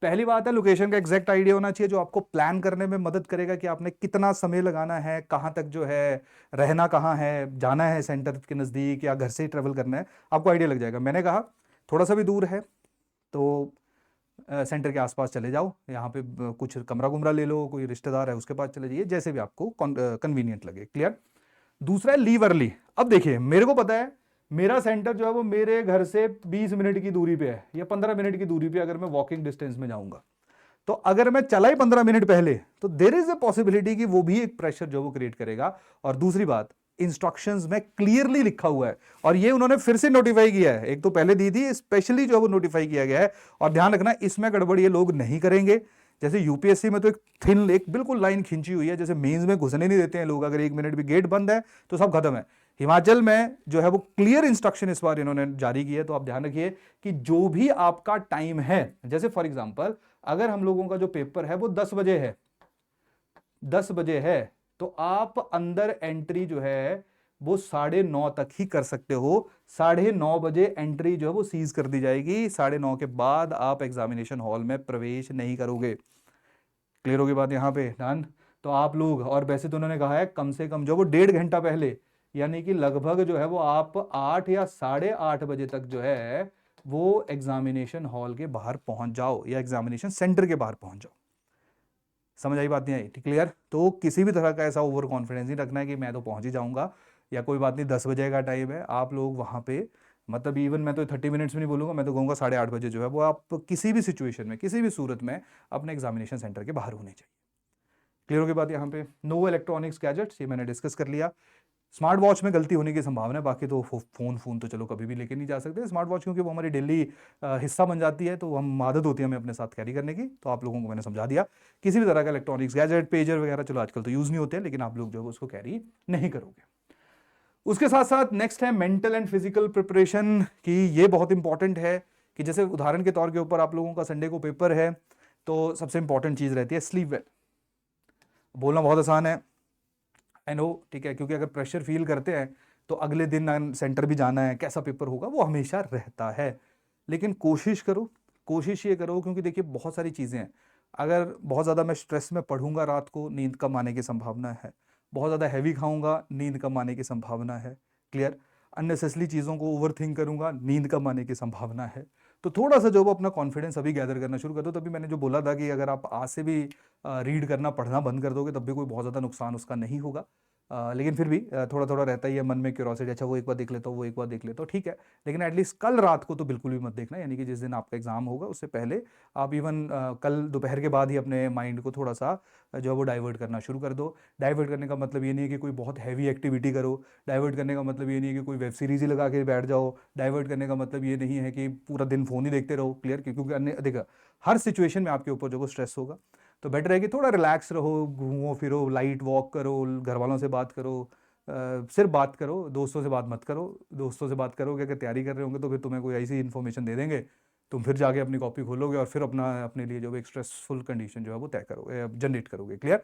पहली बात है लोकेशन का एग्जैक्ट आइडिया होना चाहिए, जो आपको प्लान करने में मदद करेगा कि आपने कितना समय लगाना है, कहाँ तक जो है रहना, कहाँ है जाना है, सेंटर के नज़दीक या घर से ही ट्रेवल करना है, आपको आइडिया लग जाएगा। मैंने कहा थोड़ा सा भी दूर है तो सेंटर के आसपास चले जाओ, यहाँ पे कुछ कमरा गुमरा ले लो, कोई रिश्तेदार है उसके पास चले जाइए, जैसे भी आपको कन्वीनियंट लगे। क्लियर? दूसरा है लीव अर्ली। अब देखिए, मेरे को पता है मेरा सेंटर जो है वो मेरे घर से 20 मिनट की दूरी पे है या 15 मिनट की दूरी पे, अगर मैं वॉकिंग डिस्टेंस में जाऊंगा। तो अगर मैं चला ही 15 मिनट पहले, तो देर इज ए पॉसिबिलिटी कि वो भी एक प्रेशर जो वो क्रिएट करेगा। और दूसरी बात, इंस्ट्रक्शंस में क्लियरली लिखा हुआ है, और ये उन्होंने फिर से नोटिफाई किया है, एक तो पहले दी थी, स्पेशली जो वो नोटिफाई किया गया है। और ध्यान रखना, इसमें गड़बड़ ये लोग नहीं करेंगे। जैसे यूपीएससी में तो एक थिन, एक बिल्कुल लाइन खींची हुई है, जैसे मेंस में घुसने नहीं देते हैं लोग, अगर 1 मिनट भी गेट बंद है तो सब खत्म है। हिमाचल में जो है वो क्लियर इंस्ट्रक्शन इस बार इन्होंने जारी की है। तो आप ध्यान रखिए कि जो भी आपका टाइम है, जैसे फॉर एग्जांपल अगर हम लोगों का जो पेपर है वो 10 बजे है, 10 बजे है, तो आप अंदर एंट्री जो है वो 9:30 तक ही कर सकते हो। 9:30 बजे एंट्री जो है वो सीज कर दी जाएगी। 9:30 के बाद आप एग्जामिनेशन हॉल में प्रवेश नहीं करोगे। क्लियर होगी बात यहाँ पे? डन? तो आप लोग, और वैसे तो उन्होंने कहा है कम से कम जो वो 1.5 घंटा पहले, यानी कि लगभग जो है वो आप 8 या 8:30 बजे तक जो है वो एग्जामिनेशन हॉल के बाहर पहुंच जाओ, या एग्जामिनेशन सेंटर के बाहर पहुंच जाओ। समझ आई बात? नहीं आई? क्लियर? तो किसी भी तरह का ऐसा ओवर कॉन्फिडेंस नहीं रखना है कि मैं तो पहुंच ही जाऊंगा, या कोई बात नहीं 10 बजे का टाइम है। आप लोग वहां पे, मतलब इवन मैं तो 30 मिनट्स में नहीं बोलूंगा, मैं तो कहूँगा 8:30 बजे जो है वो आप किसी भी सिचुएशन में, किसी भी सूरत में अपने एग्जामिनेशन सेंटर के बाहर होने चाहिए। क्लियर होगी बात यहाँ पे? नो इलेक्ट्रॉनिक्स गैजेट्स, ये मैंने डिस्कस कर लिया। स्मार्ट वॉच में गलती होने की संभावना है, बाकी तो फोन तो चलो कभी भी लेके नहीं जा सकते। स्मार्ट वॉच क्योंकि वो हमारी डेली हिस्सा बन जाती है, तो हम आदत होती है हमें अपने साथ कैरी करने की। तो आप लोगों को मैंने समझा दिया, किसी भी तरह का इलेक्ट्रॉनिक्स गैजेट, पेजर वगैरह चलो आजकल तो यूज़ नहीं होते हैं, लेकिन आप लोग जो है उसको कैरी नहीं करोगे। उसके साथ साथ नेक्स्ट है मेंटल एंड फिजिकल प्रिपरेशन की। ये बहुत इंपॉर्टेंट है कि जैसे उदाहरण के तौर के ऊपर आप लोगों का संडे को पेपर है, तो सबसे इंपॉर्टेंट चीज़ रहती है स्लीप वेल। बोलना बहुत आसान है, आई नो, ठीक है, क्योंकि अगर प्रेशर फील करते हैं तो अगले दिन सेंटर भी जाना है, कैसा पेपर होगा वो हमेशा रहता है। लेकिन कोशिश करो, कोशिश ये करो, क्योंकि देखिए बहुत सारी चीज़ें हैं। अगर बहुत ज़्यादा मैं स्ट्रेस में पढ़ूंगा रात को, नींद कम आने की संभावना है। बहुत ज़्यादा हैवी खाऊंगा, नींद कम आने की संभावना है। क्लियर? अननेसेसरी चीज़ों को ओवर थिंक करूंगा, नींद कम आने की संभावना है। तो थोड़ा सा जो वो अपना कॉन्फिडेंस अभी गैदर करना शुरू कर दो। तभी मैंने जो बोला था कि अगर आप आज से भी रीड करना, पढ़ना बंद कर दोगे, तब भी कोई बहुत ज़्यादा नुकसान उसका नहीं होगा। लेकिन फिर भी थोड़ा थोड़ा रहता ही है मन में क्यूरोसिटी, अच्छा वो एक बार देख लेता हूँ, वो एक बार देख लेता हूँ, ठीक है। लेकिन एटलीस्ट कल रात को तो बिल्कुल भी मत देखना, यानी कि जिस दिन आपका एग्जाम होगा उससे पहले आप इवन कल दोपहर के बाद ही अपने माइंड को थोड़ा सा जो है वो डाइवर्ट करना शुरू कर दो। डाइवर्ट करने का मतलब ये नहीं है कि कोई बहुत हैवी एक्टिविटी करो। डाइवर्ट करने का मतलब ये नहीं है कि कोई वेब सीरीज ही लगा के बैठ जाओ। डाइवर्ट करने का मतलब ये नहीं है कि पूरा दिन फोन ही देखते रहो। क्लियर? क्योंकि अन्य देखा, हर सिचुएशन में आपके ऊपर जो वो स्ट्रेस होगा, तो बेटर है कि थोड़ा रिलैक्स रहो, घूमो फिरो, लाइट वॉक करो, घर वालों से बात करो, सिर्फ बात करो, दोस्तों से बात मत करो। दोस्तों से बात करोगे, अगर तैयारी कर रहे होंगे तो फिर तुम्हें कोई ऐसी इन्फॉर्मेशन दे देंगे, तुम फिर जाके अपनी कॉपी खोलोगे और फिर अपने लिए जो एक स्ट्रेसफुल कंडीशन जो है वो तय करोगे, जनरेट करोगे। क्लियर?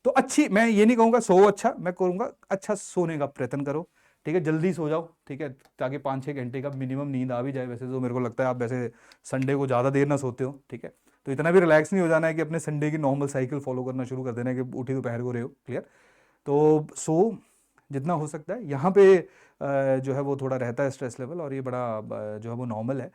तो अच्छी, मैं ये नहीं कहूँगा सो अच्छा, मैं कहूँगा अच्छा सोने का प्रयत्न करो। ठीक है, जल्दी सो जाओ, ठीक है, ताकि 5-6 घंटे का मिनिमम नींद आ भी जाए। वैसे तो मेरे को लगता है आप वैसे संडे को ज़्यादा देर ना सोते हो, ठीक है। तो इतना भी रिलैक्स नहीं हो जाना है कि अपने संडे की नॉर्मल साइकिल फॉलो करना शुरू कर देना है कि उठी दोपहर को रहे हो। क्लियर? तो सो जितना हो सकता है यहाँ पे जो है वो थोड़ा रहता है स्ट्रेस लेवल, और ये बड़ा जो है वो नॉर्मल है।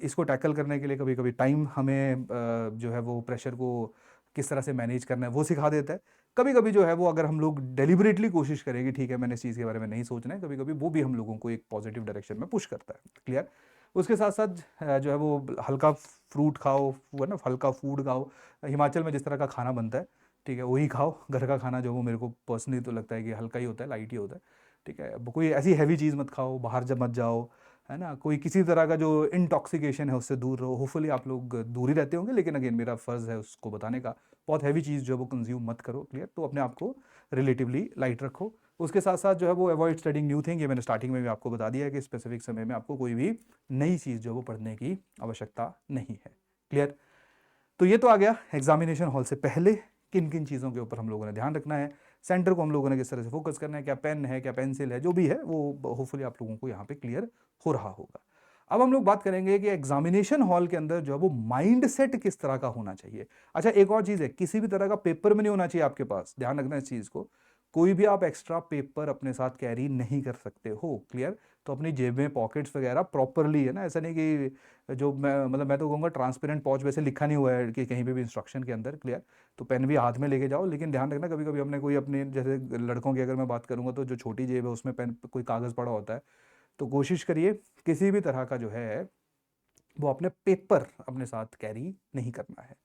इसको टैकल करने के लिए कभी कभी टाइम हमें जो है वो प्रेशर को किस तरह से मैनेज करना है वो सिखा देता है। कभी कभी जो है वो अगर हम लोग डेलिबरेटली कोशिश करेंगे, ठीक है मैंने इस चीज़ के बारे में नहीं सोचना है, कभी कभी वो भी हम लोगों को एक पॉजिटिव डायरेक्शन में पुश करता है। क्लियर। उसके साथ साथ जो है वो हल्का फ्रूट खाओ, वो है ना, हल्का फूड खाओ। हिमाचल में जिस तरह का खाना बनता है, ठीक है, वही खाओ। घर का खाना जो वो मेरे को पर्सनली तो लगता है कि हल्का ही होता है, लाइट ही होता है। ठीक है, अब कोई ऐसी हैवी चीज़ मत खाओ, बाहर जब मत जाओ, है ना, कोई किसी तरह का जो इंटॉक्सिकेशन है उससे दूर रहो। होपफुली आप लोग दूर ही रहते होंगे, लेकिन अगेन मेरा फ़र्ज़ है उसको बताने का। बहुत हैवी चीज़ जो है वो कंज्यूम मत करो। क्लियर। तो अपने आप को रिलेटिवली लाइट रखो। उसके साथ साथ जो है वो अवॉइड स्टडिंग न्यू थिंग। ये मैंने स्टार्टिंग में भी आपको बता दिया है कि स्पेसिफिक समय में आपको कोई भी नई चीज़ जो है वो पढ़ने की आवश्यकता नहीं है। क्लियर। तो ये तो आ गया एग्जामिनेशन हॉल से पहले किन किन चीज़ों के ऊपर हम लोगों ने ध्यान रखना है, सेंटर को हम लोगों ने किस तरह से फोकस करना है, क्या पेन है, क्या पेंसिल है, जो भी है वो होपफुली आप लोगों को यहाँ पे क्लियर हो रहा होगा। अब हम लोग बात करेंगे कि एग्जामिनेशन हॉल के अंदर जो है वो माइंड सेट किस तरह का होना चाहिए। अच्छा, एक और चीज़ है, किसी भी तरह का पेपर में नहीं होना चाहिए आपके पास, ध्यान रखना इस चीज़ को। कोई भी आप एक्स्ट्रा पेपर अपने साथ कैरी नहीं कर सकते हो। क्लियर। तो अपनी जेब में पॉकेट्स वगैरह प्रॉपरली, है ना, ऐसा नहीं कि जो मैं तो कहूँगा ट्रांसपेरेंट पॉच, वैसे लिखा नहीं हुआ है कि कहीं पे भी इंस्ट्रक्शन के अंदर। क्लियर। तो पेन भी हाथ में लेके जाओ, लेकिन ध्यान रखना कभी कभी हमने कोई अपने, जैसे लड़कों की अगर मैं बात करूँगा, तो जो छोटी जेब है उसमें पेन कोई कागज़ पड़ा होता है। तो कोशिश करिए किसी भी तरह का जो है वो अपने पेपर अपने साथ कैरी नहीं करना है।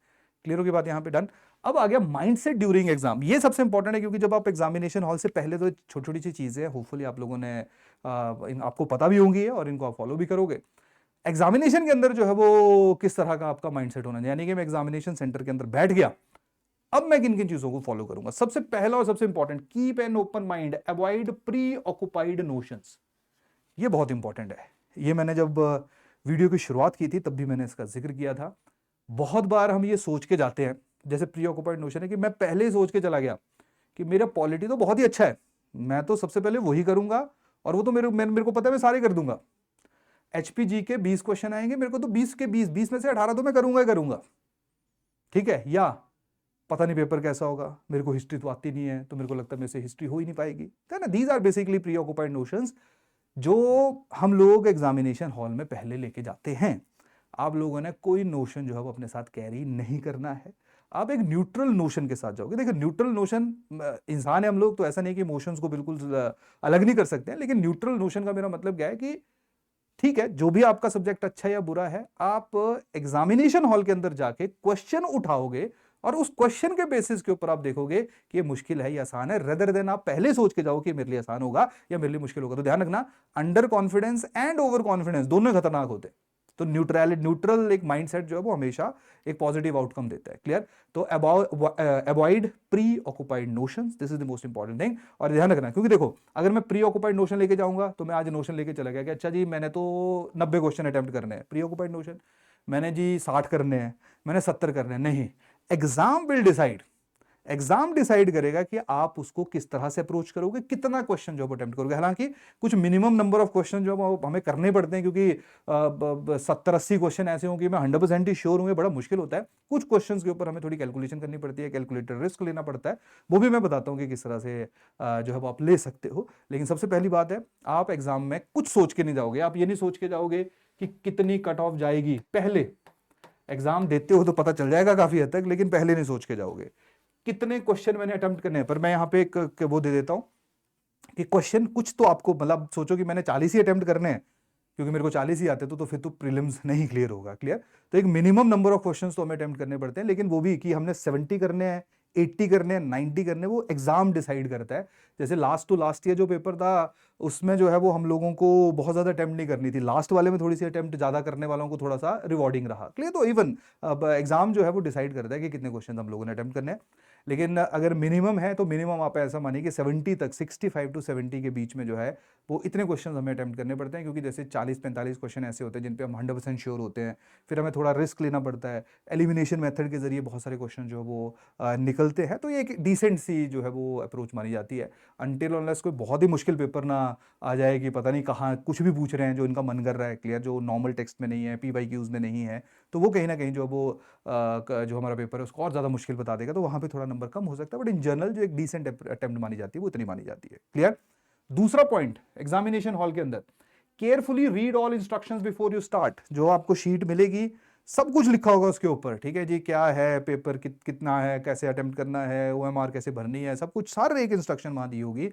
क्लियर होगी बात यहाँ पे। डन। अब आ गया माइंडसेट ड्यूरिंग एग्जाम। ये सबसे इंपॉर्टेंट है, क्योंकि जब आप एग्जामिनेशन हॉल से पहले, तो छोटी छोटी सी चीज़ें होपफुली आप लोगों ने आपको पता भी होंगी और इनको आप फॉलो भी करोगे। एग्जामिनेशन के अंदर जो है वो किस तरह का आपका माइंडसेट होना चाहिए, यानी कि मैं एग्जामिनेशन सेंटर के अंदर बैठ गया, अब मैं किन किन चीजों को फॉलो करूंगा। सबसे पहला और सबसे important, keep an open mind, avoid pre occupied notions. ये बहुत इंपॉर्टेंट है। ये मैंने जब वीडियो की शुरुआत की थी तब भी मैंने इसका जिक्र किया था। बहुत बार हम ये सोच के जाते हैं, जैसे प्री ऑक्युपाइड नोशन है कि मैं पहले ही सोच के चला गया कि मेरा पॉलिटी तो बहुत ही अच्छा है, मैं तो सबसे पहले वही करूंगा, और वो तो मेरे को पता है मैं सारे कर दूंगा। एचपीजी के 20 क्वेश्चन आएंगे, मेरे को तो 20 के 20 में से 18 तो मैं करूंगा ही करूंगा। ठीक है। या पता नहीं पेपर कैसा होगा, मेरे को हिस्ट्री तो आती नहीं है, तो मेरे को लगता है मेरे से हिस्ट्री हो ही नहीं पाएगी, है ना। These are basically preoccupied notions जो हम लोग एग्जामिनेशन हॉल में पहले लेके जाते हैं। आप लोगों ने कोई नोशन जो है वो अपने साथ कैरी नहीं करना है। आप एक न्यूट्रल नोशन के साथ जाओगे। देखिए, न्यूट्रल नोशन, इंसान है हम लोग, तो ऐसा नहीं कि इमोशंस को बिल्कुल अलग नहीं कर सकते हैं, लेकिन न्यूट्रल नोशन का मेरा मतलब क्या है कि ठीक है, जो भी आपका सब्जेक्ट अच्छा या बुरा है, आप एग्जामिनेशन हॉल के अंदर जाके क्वेश्चन उठाओगे और उस क्वेश्चन के बेसिस के ऊपर आप देखोगे कि ये मुश्किल है या आसान है, रेदर देन आप पहले सोच के जाओ कि मेरे लिए आसान होगा या मेरे लिए मुश्किल होगा। तो ध्यान रखना, under confidence and over confidence दोनों खतरनाक होते हैं। तो न्यूट्रल एक माइंडसेट जो है वो हमेशा एक पॉजिटिव आउटकम देता है। क्लियर। तो avoid pre occupied notions, this is the most important thing. और ध्यान रखना, क्योंकि देखो, अगर मैं प्री ऑक्युपाइड नोशन लेके जाऊंगा, तो मैं आज नोशन लेके चला गया कि अच्छा जी मैंने तो 90 क्वेश्चन अटेम्प्ट करने हैं, प्री ऑक्युपाइड नोशन। मैंने जी 60 करने हैं, मैंने 70 करने हैं, नहीं। Exam will decide, exam decide करेगा कि आप उसको किस तरह से अप्रोच करोगे, कितना क्वेश्चन जो अटेम्प्ट करोगे। हालांकि कुछ मिनिमम नंबर ऑफ क्वेश्चन जो हमें करने पड़ते हैं, क्योंकि 70-80 क्वेश्चन ऐसे हों कि मैं 100% ही श्योर हूँ, बड़ा मुश्किल होता है। कुछ क्वेश्चंस के ऊपर हमें थोड़ी कैलकुलेशन करनी पड़ती है, कैलकुलेटर रिस्क लेना पड़ता है, वो भी मैं बताता हूँ कि किस तरह से जो है वो आप ले सकते हो। लेकिन सबसे पहली बात है, आप एग्जाम में कुछ सोच के नहीं जाओगे। आप ये नहीं सोच के जाओगे कि कितनी कट ऑफ जाएगी, पहले एग्जाम देते हो तो पता चल जाएगा काफी हद तक, लेकिन पहले नहीं सोच के जाओगे कितने क्वेश्चन मैंने अटेम्प्ट करने हैं। पर मैं यहाँ पे एक वो दे देता हूँ कि क्वेश्चन कुछ तो आपको, मतलब सोचो कि मैंने 40 ही अटेम्प्ट करने हैं, क्योंकि मेरे को 40 ही आते तो फिर तो प्रीलिम्स नहीं क्लियर होगा। क्लियर। तो एक मिनिमम नंबर ऑफ क्वेश्चंस तो हमें अटेम्प्ट करने पड़ते हैं, लेकिन वो भी कि हमने 70 करने हैं, 80 करने हैं, 90 करने हैं, वो एग्जाम डिसाइड करता है। जैसे लास्ट टू लास्ट ईयर जो पेपर था, उसमें जो है वो हम लोगों को बहुत ज्यादा अटेम्प्ट नहीं करनी थी, लास्ट वाले में थोड़ी सी अटेम्प्ट ज्यादा करने वालों को थोड़ा सा रिवॉर्डिंग रहा। क्लियर। तो इवन अब एग्जाम जो है वो डिसाइड करता है कि कितने क्वेश्चन हम लोगों ने अटेम्प्ट करने हैं। लेकिन अगर मिनिमम है तो मिनिमम आप ऐसा मानिए कि 70 तक, 65 टू 70 के बीच में जो है वो इतने क्वेश्चन हमें अटेम्प्ट करने पड़ते हैं, क्योंकि जैसे 40-45 क्वेश्चन ऐसे होते हैं जिन पे हम 100% श्योर होते हैं, फिर हमें थोड़ा रिस्क लेना पड़ता है। एलिमिनेशन मेथड के जरिए बहुत सारे क्वेश्चन जो है वो निकलते हैं, तो ये एक डिसेंट सी जो है वो अप्रोच मानी जाती है। अनटिल अनलेस कोई बहुत ही मुश्किल पेपर ना आ जाए कि पता नहीं कहाँ कुछ भी पूछ रहे हैं जो इनका मन कर रहा है। क्लियर। जो नॉर्मल टेक्स्ट में नहीं है, PYQs में नहीं है, तो वो कहीं ना कहीं जो वो जो हमारा पेपर है उसको और ज़्यादा मुश्किल बता देगा, तो वहाँ पे थोड़ा नंबर कम हो सकता है। बट इन जनरल जो एक डिसेंट अटेम्प्ट मानी जाती है वो इतनी मानी जाती है। क्लियर। दूसरा पॉइंट एग्जामिनेशन हॉल के अंदर, carefully read all instructions before you start. जो आपको शीट मिलेगी, सब कुछ लिखा होगा उसके ऊपर, ठीक है जी, क्या है पेपर, कितना है, कैसे अटेम्प्ट करना है, ओएमआर कैसे भरनी है, सब कुछ, सारे एक इंस्ट्रक्शन वहां दी होगी।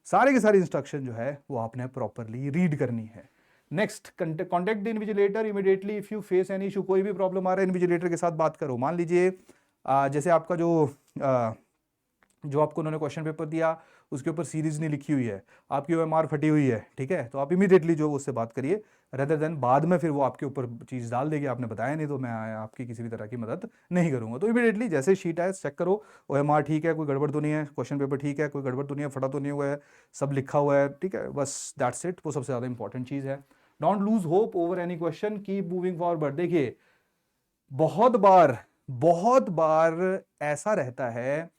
सारे के सारे इंस्ट्रक्शन जो है वो आपने प्रॉपरली रीड करनी है। Next, contact the invigilator immediately if you face any issue. कोई भी प्रॉब्लम आ रहा है इन्विजिलेटर के साथ बात करो। मान लीजिए जैसे आपका जो आपको उन्होंने क्वेश्चन पेपर दिया उसके ऊपर सीरीज नहीं लिखी हुई है, आपकी ओएमआर फटी हुई है, ठीक है, तो आप इमीडिएटली जो उससे बात करिए, रेदर देन बाद में फिर वो आपके ऊपर चीज़ डाल देगी, आपने बताया नहीं तो मैं आपकी किसी भी तरह की मदद नहीं करूंगा। तो इमीडिएटली जैसे शीट आए चेक करो, ओएमआर ठीक है, कोई गड़बड़ तो नहीं है, क्वेश्चन पेपर ठीक है, कोई गड़बड़ तो नहीं है, फटा तो नहीं हुआ है, सब लिखा हुआ है, ठीक है, बस दैट्स इट। वो सबसे ज़्यादा इंपॉर्टेंट चीज़ है। Don't lose hope over any question, keep moving forward. देखिए बहुत बार ऐसा रहता है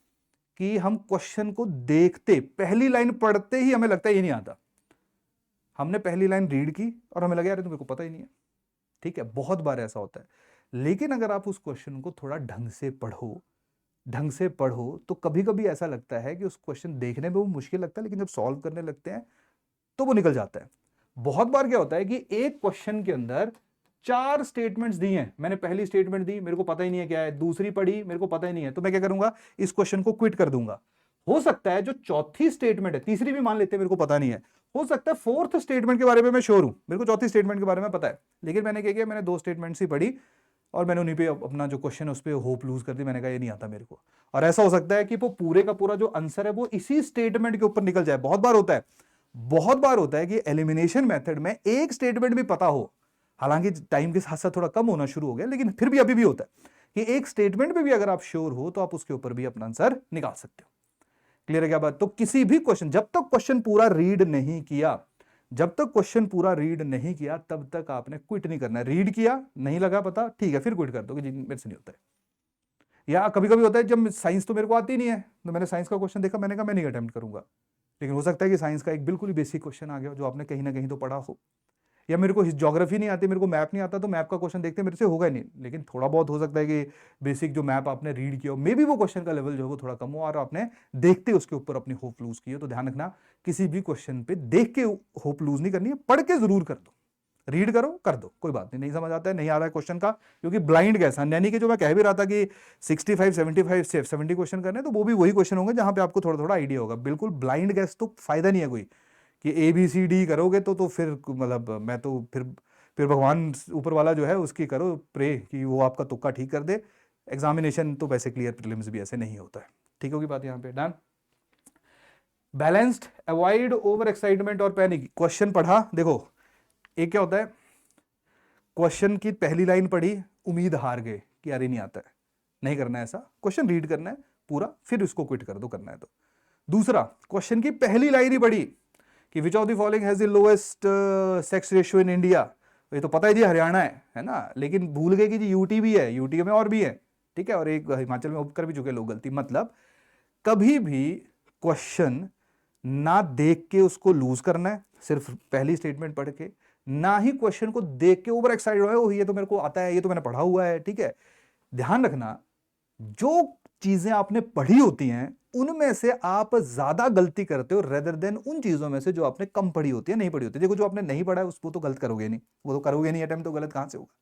कि हम क्वेश्चन को देखते, पहली लाइन पढ़ते ही हमें लगता है ये नहीं आता, हमने पहली लाइन रीड की और हमें लगा यार मेरे को पता ही नहीं है, ठीक है, बहुत बार ऐसा होता है। लेकिन अगर आप उस क्वेश्चन को थोड़ा ढंग से पढ़ो तो कभी कभी ऐसा लगता है कि उस क्वेश्चन देखने में वो मुश्किल लगता है, लेकिन जब सॉल्व करने लगते हैं तो वो निकल जाता है। बहुत बार क्या होता है कि एक क्वेश्चन के अंदर 4 स्टेटमेंट्स दी हैं, मैंने पहली स्टेटमेंट दी, मेरे को पता ही नहीं है क्या है, दूसरी पढ़ी, मेरे को पता ही नहीं है, तो मैं क्या करूंगा, इस क्वेश्चन को क्विट कर दूंगा। हो सकता है जो चौथी स्टेटमेंट है, तीसरी भी मान लेते हैं मेरे को पता नहीं है, हो सकता है फोर्थ स्टेटमेंट के बारे में मैं श्योर हूं, मेरे को चौथी स्टेटमेंट के बारे में पता है, लेकिन मैंने क्या किया, मैंने 2 स्टेटमेंट्स ही पढ़ी और मैंने उन्हीं पे अपना जो क्वेश्चन है उस पर होप लूज कर दी, मैंने कहा ये नहीं आता मेरे को। और ऐसा हो सकता है कि वो पूरे का पूरा जो आंसर है वो इसी स्टेटमेंट के ऊपर निकल जाए। बहुत बार होता है कि एलिमिनेशन मेथड में एक स्टेटमेंट भी पता हो, हालांकि टाइम के साथ साथ थोड़ा कम होना शुरू हो गया, लेकिन फिर भी अभी भी होता है कि एक स्टेटमेंट पे भी अगर आप श्योर हो तो आप उसके ऊपर भी अपना आंसर निकाल सकते हो। क्लियर है क्या बात? तो किसी भी क्वेश्चन, जब तक क्वेश्चन पूरा रीड नहीं किया, तब तक आपने क्विट नहीं करना है। रीड किया, नहीं लगा पता, ठीक है, फिर क्विट कर दो कि जी मेरे से नहीं होता है। या कभी कभी होता है जब साइंस तो मेरे को आती नहीं है, तो मैंने साइंस का क्वेश्चन देखा, मैंने कहा मैं नहीं अटेम्प्ट करूंगा, लेकिन हो सकता है कि साइंस का एक बिल्कुल ही बेसिक क्वेश्चन आ गया जो आपने कहीं ना कहीं तो पढ़ा हो। या मेरे को ज्योग्राफी नहीं आती, मेरे को मैप नहीं आता, तो मैप का क्वेश्चन देखते मेरे से होगा नहीं, लेकिन थोड़ा बहुत हो सकता है कि बेसिक जो मैप आपने रीड किया हो, मे बी वो क्वेश्चन का लेवल जो है वो थोड़ा कम हो और आपने देखते उसके ऊपर अपनी होप लूज की हो। तो ध्यान रखना, किसी भी क्वेश्चन पे देख के होप लूज नहीं करनी है, पढ़ के जरूर कर दो, रीड करो, कर दो, कोई बात नहीं, नहीं समझ आता है, नहीं आ रहा है क्वेश्चन का, क्योंकि ब्लाइंड कैसा, यानी कि जो मैं कह भी रहा था कि 65 75 70 क्वेश्चन करने, तो वो भी वही क्वेश्चन होंगे जहां पे आपको थोड़ा थोड़ा आइडिया होगा। बिल्कुल ब्लाइंड गैस तो फायदा नहीं है कोई, कि ABCD करोगे तो फिर मतलब मैं तो फिर भगवान ऊपर वाला जो है उसकी करो प्रे कि वो आपका तुक्का ठीक कर दे। एग्जामिनेशन तो वैसे क्लियर, प्रीलिम्स भी ऐसे नहीं होता है। ठीक होगी बात यहाँ पे? Done. Balanced, avoid over excitement और पैनिक। क्वेश्चन पढ़ा, देखो एक क्या होता है, क्वेश्चन की पहली लाइन पढ़ी, उम्मीद हार गए कि यार ये नहीं आता है, नहीं करना है ऐसा, क्वेश्चन रीड करना है पूरा, फिर उसको क्विट कर दो करना है तो। दूसरा, क्वेश्चन की पहली लाइन ही पढ़ी कि which of the following has the lowest sex ratio in India, ये तो पता है जी हरियाणा है ना, लेकिन भूल गए कि जी यूटी भी है, यूटी में और भी है, ठीक है, और एक हिमाचल में कर भी चुके लोग गलती। मतलब कभी भी क्वेश्चन ना देख के उसको लूज करना है सिर्फ पहली स्टेटमेंट पढ़ के, ना ही क्वेश्चन को देख के ओवर एक्साइटेड हो, ये तो मेरे को आता है, ये तो मैंने पढ़ा हुआ है, ठीक है। ध्यान रखना, जो चीजें आपने पढ़ी होती हैं उनमें से आप ज्यादा गलती करते हो रेदर देन उन चीजों में से जो आपने कम पढ़ी होती है, नहीं पढ़ी होती है। देखो जो आपने नहीं पढ़ा है उसको तो गलत करोगे नहीं, वो तो करोगे नहीं अटेम्प्ट, तो गलत कहां से होगा।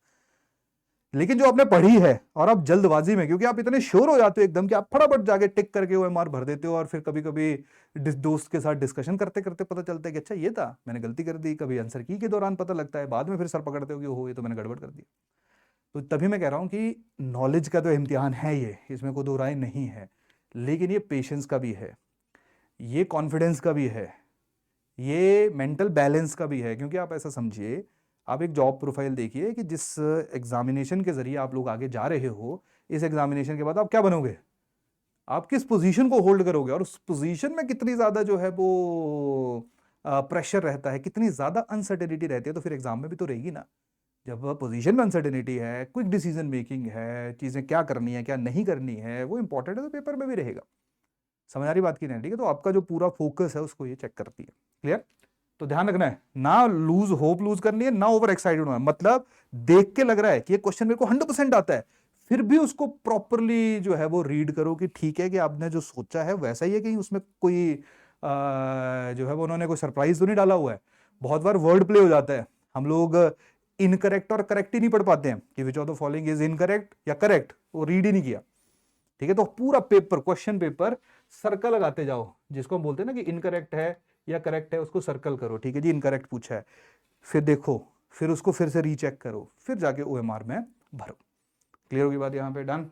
लेकिन जो आपने पढ़ी है और आप जल्दबाजी में, क्योंकि आप इतने श्योर हो जाते हो एकदम कि आप फटाफट जाके टिक करके OMR भर देते हो, और फिर कभी कभी दोस्त के साथ डिस्कशन करते करते पता चलता है कि अच्छा ये था, मैंने गलती कर दी, कभी आंसर की के दौरान पता लगता है, बाद में फिर सर पकड़ते हो कि ओहो ये तो मैंने गड़बड़ कर दिया। तो तभी मैं कह रहा हूं कि नॉलेज का तो इम्तिहान है ये, इसमें कोई दो राय नहीं है, लेकिन ये पेशेंस का भी है, ये कॉन्फिडेंस का भी है, ये मेंटल बैलेंस का भी है। क्योंकि आप ऐसा समझिए, आप एक जॉब प्रोफाइल देखिए कि जिस एग्जामिनेशन के जरिए आप लोग आगे जा रहे हो, इस एग्जामिनेशन के बाद आप क्या बनोगे, आप किस पोजीशन को होल्ड करोगे, और उस पोजीशन में कितनी ज्यादा जो है वो प्रेशर रहता है, कितनी ज्यादा अनसर्टेनिटी रहती है, तो फिर एग्जाम में भी तो रहेगी ना। जब पोजीशन में अनसर्टेनिटी है, क्विक डिसीजन मेकिंग है, चीजें क्या करनी है क्या नहीं करनी है वो इंपॉर्टेंट है, तो पेपर में भी रहेगा। समझ आ रही बात की नहीं? ठीक है, तो आपका जो पूरा फोकस है उसको ये चेक करती है। क्लियर? तो ध्यान रखना है, ना होप लूज करनी है, ना ओवर एक्साइटेड होना है। मतलब देख के लग रहा है कि ये क्वेश्चन मेरे को 100% आता है, फिर भी उसको प्रॉपरली जो है वो रीड करो कि ठीक है कि आपने जो सोचा है वैसा ही है, कहीं उसमें कोई जो है वो उन्होंने कोई सरप्राइज तो नहीं डाला हुआ है। बहुत बार वर्ड प्ले हो जाता है, हम लोग इनकरेक्ट और करेक्ट ही नहीं पढ़ पाते हैं कि which of the following is incorrect या करेक्ट, वो रीड ही नहीं किया, ठीक है। तो पूरा पेपर, क्वेश्चन पेपर सर्कल लगाते जाओ, जिसको हम बोलते हैं ना कि इनकरेक्ट है या करेक्ट है उसको सर्कल करो, ठीक है जी। इनकरेक्ट पूछा है, फिर देखो, फिर उसको फिर से रीचेक करो, फिर जाके ओएमआर में भरो। क्लियर होगी बात यहाँ पे? Done.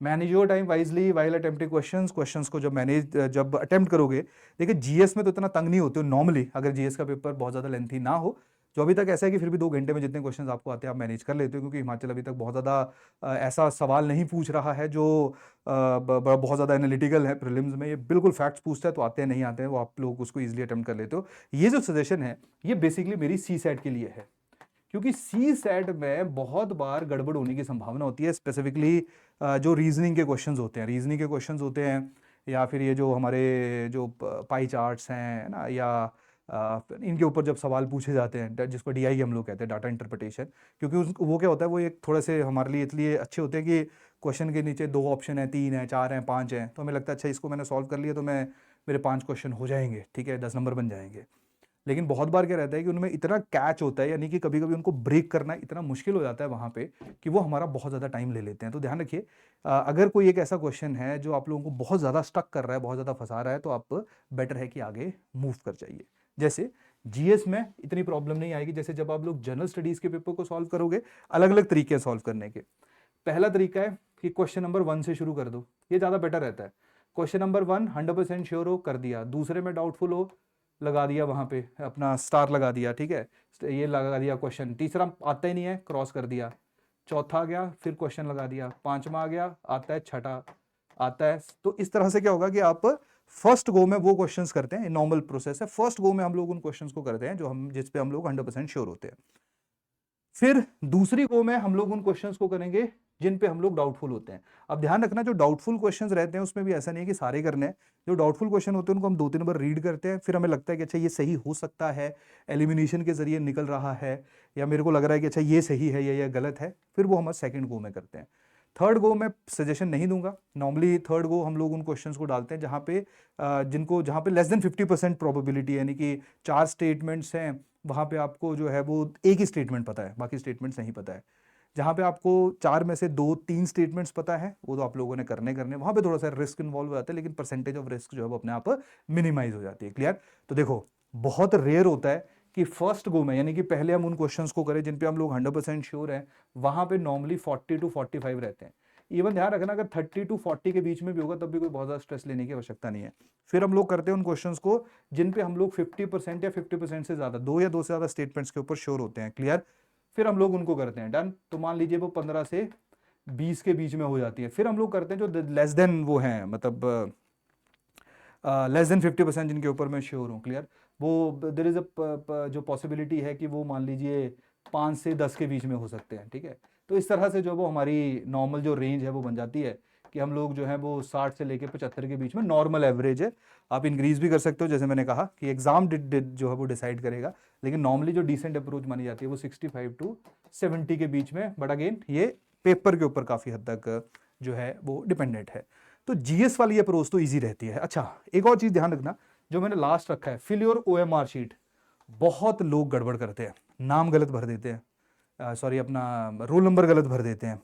Manage your time wisely while attempting questions को जब अटेम्प्ट करोगे, देखिए जीएस में तो इतना तंग नहीं होते हो नॉर्मली, अगर जीएस का पेपर बहुत ज़्यादा लेंथी ना हो। जो अभी तक ऐसा है कि फिर भी 2 घंटे में जितने क्वेश्चंस आपको आते हैं आप मैनेज कर लेते हो, क्योंकि हिमाचल अभी तक बहुत ज़्यादा ऐसा सवाल नहीं पूछ रहा है जो बहुत ज़्यादा एनालिटिकल है। प्रीलिम्स में ये बिल्कुल फैक्ट्स पूछता है, तो आते हैं नहीं आते हैं वो आप लोग उसको ईजिली अटेम्प्ट कर लेते हो। ये जो सजेशन है ये बेसिकली मेरी सी सेट के लिए है, क्योंकि सी सेट में बहुत बार गड़बड़ होने की संभावना होती है। स्पेसिफिकली जो रीजनिंग के क्वेश्चंस होते हैं, या फिर ये जो हमारे जो पाई चार्ट्स हैं ना, या इनके ऊपर जब सवाल पूछे जाते हैं, जिसको डीआई हम लोग कहते हैं, डाटा इंटरप्रिटेशन। क्योंकि वो क्या होता है, वो एक थोड़े से हमारे लिए इसलिए अच्छे होते हैं कि क्वेश्चन के नीचे 2 ऑप्शन है, 3 है, 4 हैं, 5 हैं, तो हमें लगता है अच्छा इसको मैंने सॉल्व कर लिया तो मेरे 5 क्वेश्चन हो जाएंगे, ठीक है, 10 नंबर बन जाएंगे। लेकिन बहुत बार क्या रहता है कि उनमें इतना कैच होता है, यानी कि कभी कभी उनको ब्रेक करना इतना मुश्किल हो जाता है वहां पे कि वो हमारा बहुत ज़्यादा टाइम ले लेते हैं। तो ध्यान रखिए, अगर कोई एक ऐसा क्वेश्चन है जो आप लोगों को बहुत ज़्यादा स्टक कर रहा है, बहुत ज़्यादा फंसा रहा है, तो आप बेटर है कि आगे मूव कर जाइए। जैसे जीएस में इतनी प्रॉब्लम नहीं आएगी, जैसे जब आप लोग जनरल स्टडीज के पेपर को सॉल्व करोगे, अलग अलग तरीके हैं सॉल्व करने के। पहला तरीका है कि क्वेश्चन नंबर 1 से शुरू कर दो, ये ज़्यादा बेटर रहता है। क्वेश्चन नंबर 1 100% श्योर हो, कर दिया। दूसरे में डाउटफुल हो, लगा दिया, वहां पे अपना स्टार लगा दिया, ठीक है, ये लगा दिया क्वेश्चन। तीसरा आता ही नहीं है, क्रॉस कर दिया। चौथा आ गया, फिर क्वेश्चन लगा दिया। पांचवा आ गया, आता है। छठा आता है। तो इस तरह से क्या होगा कि आप फर्स्ट गो में वो क्वेश्चंस करते हैं, नॉर्मल प्रोसेस है, फर्स्ट गो में हम लोग उन क्वेश्चंस को करते हैं जिस पे हम लोग 100% श्योर होते हैं। फिर दूसरी गो में हम लोग उन क्वेश्चंस को करेंगे जिन पे हम लोग डाउटफुल होते हैं। अब ध्यान रखना, जो डाउटफुल क्वेश्चंस रहते हैं उसमें भी ऐसा नहीं है कि सारे करने हैं। जो डाउटफुल क्वेश्चन होते हैं उनको हम 2-3 बार रीड करते हैं, फिर हमें लगता है कि अच्छा ये सही हो सकता है, एलिमिनेशन के जरिए निकल रहा है, या मेरे को लग रहा है कि अच्छा ये सही है या ये गलत है, फिर वो हम सेकंड गो में करते हैं। थर्ड गो में सजेशन नहीं दूंगा। नॉर्मली थर्ड गो हम लोग उन क्वेश्चंस को डालते हैं जहां पे लेस देन 50% प्रोबेबिलिटी, यानी कि 4 स्टेटमेंट्स हैं, वहां पे आपको जो है वो एक ही स्टेटमेंट पता है, बाकी स्टेटमेंट्स नहीं पता है। जहां पे आपको 4 में से 2-3 स्टेटमेंट्स पता है, वो तो आप लोगों ने करने वहां पे थोड़ा सा रिस्क इन्वॉल्व हो जाता है, लेकिन परसेंटेज ऑफ रिस्क जो है वो अपने आप मिनिमाइज हो जाती है। क्लियर? तो देखो, बहुत रेयर होता है कि फर्स्ट गो में, यानी कि पहले हम उन क्वेश्चंस को करें जिन पे हम लोग 100% श्योर हैं, वहां पे नॉर्मली 40 to 45 रहते हैं। इवन ध्यान रखना, अगर 30 to 40 के बीच में भी होगा तब भी कोई बहुत ज्यादा स्ट्रेस लेने की आवश्यकता नहीं है। फिर हम लोग करते हैं उन क्वेश्चंस को जिन पे हम लोग 50% या 50% से ज्यादा, 2 या 2 से ज्यादा स्टेटमेंट्स के ऊपर श्योर होते हैं। क्लियर? फिर हम लोग उनको करते हैं। डन? तो मान लीजिए वो 15 से 20 के बीच में हो जाती है। फिर हम लोग करते हैं जो लेस देन वो हैं, मतलब लेस देन 50% जिनके ऊपर मैं श्योर हूँ। क्लियर? वो देर इज अ जो पॉसिबिलिटी है कि वो मान लीजिए 5 से 10 के बीच में हो सकते हैं। ठीक है? तो इस तरह से जो वो हमारी नॉर्मल जो रेंज है वो बन जाती है कि हम लोग जो है वो 60 से लेके 75 के बीच में नॉर्मल एवरेज है। आप इंक्रीज भी कर सकते हो, जैसे मैंने कहा कि एग्जाम जो है वो डिसाइड करेगा, लेकिन नॉर्मली जो डिसेंट अप्रोच मानी जाती है वो 65 to 70 के बीच में। बट अगेन ये पेपर के ऊपर काफ़ी हद तक जो है वो डिपेंडेंट है। तो जीएस वाली अप्रोच तो इजी रहती है। अच्छा, एक और चीज़ ध्यान रखना, जो मैंने लास्ट रखा है, फिल योर ओएमआर शीट। बहुत लोग गड़बड़ करते हैं, नाम गलत भर देते हैं, सॉरी अपना रोल नंबर गलत भर देते हैं,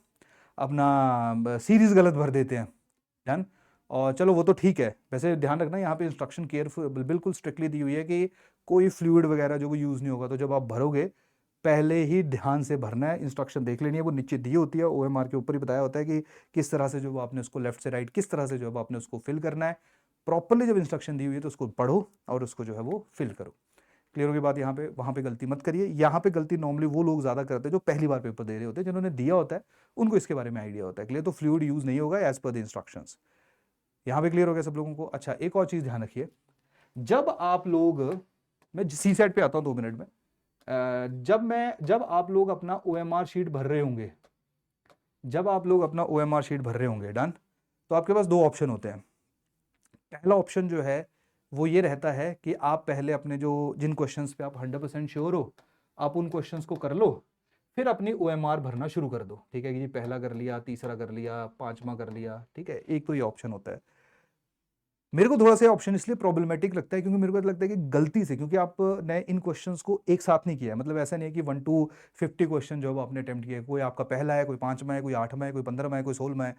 अपना सीरीज गलत भर देते हैं। ध्यान, और चलो वो तो ठीक है, वैसे ध्यान रखना यहाँ पे इंस्ट्रक्शन केयरफुल बिल्कुल स्ट्रिक्टली दी हुई है कि कोई फ्लूइड वगैरह जो यूज़ नहीं होगा। तो जब आप भरोगे पहले ही ध्यान से भरना है, इंस्ट्रक्शन देख लेनी है, वो नीचे दी होती है, ओएमआर के ऊपर ही बताया होता है कि किस तरह से जो आपने उसको लेफ्ट से राइट किस तरह से जो आपने उसको फिल करना है। प्रॉपरली जब इंस्ट्रक्शन दी हुई है तो उसको पढ़ो और उसको जो है वो फिल करो। क्लियर होगी बात? यहाँ पे वहाँ पे गलती मत करिए। यहाँ पे गलती नॉर्मली वो लोग ज़्यादा करते हैं जो पहली बार पेपर दे रहे होते हैं, जिन्होंने दिया होता है उनको इसके बारे में आइडिया होता है। क्लियर? तो फ्लूइड यूज़ नहीं होगा एज पर द इंस्ट्रक्शंस। यहाँ पे क्लियर हो गया सब लोगों को? अच्छा, एक और चीज़ ध्यान रखिए, जब आप लोग, मैं सी सेट पे आता हूँ 2 मिनट में, जब आप लोग अपना ओएमआर शीट भर रहे होंगे, डन, तो आपके पास 2 ऑप्शन होते हैं। पहला ऑप्शन जो है वो ये रहता है कि आप पहले अपने जिन क्वेश्चंस पे आप 100% श्योर हो, आप उन क्वेश्चंस को कर लो, फिर अपनी ओएमआर भरना शुरू कर दो। ठीक है कि जी, पहला कर लिया, तीसरा कर लिया, 5वां कर लिया। ठीक है, एक तो ये ऑप्शन होता है। मेरे को थोड़ा सा ऑप्शन इसलिए प्रॉब्लमेटिक लगता है क्योंकि मेरे को ऐसा लगता है कि गलती से, क्योंकि आपने इन क्वेश्चंस को एक साथ नहीं किया है, मतलब ऐसा नहीं है कि 1 to 50 क्वेश्चन जो है वो आपने अटेम्प्ट किया है, कोई आपका पहला है, कोई 5वां है, कोई 8वां है, कोई 15वां है, कोई 16वां है,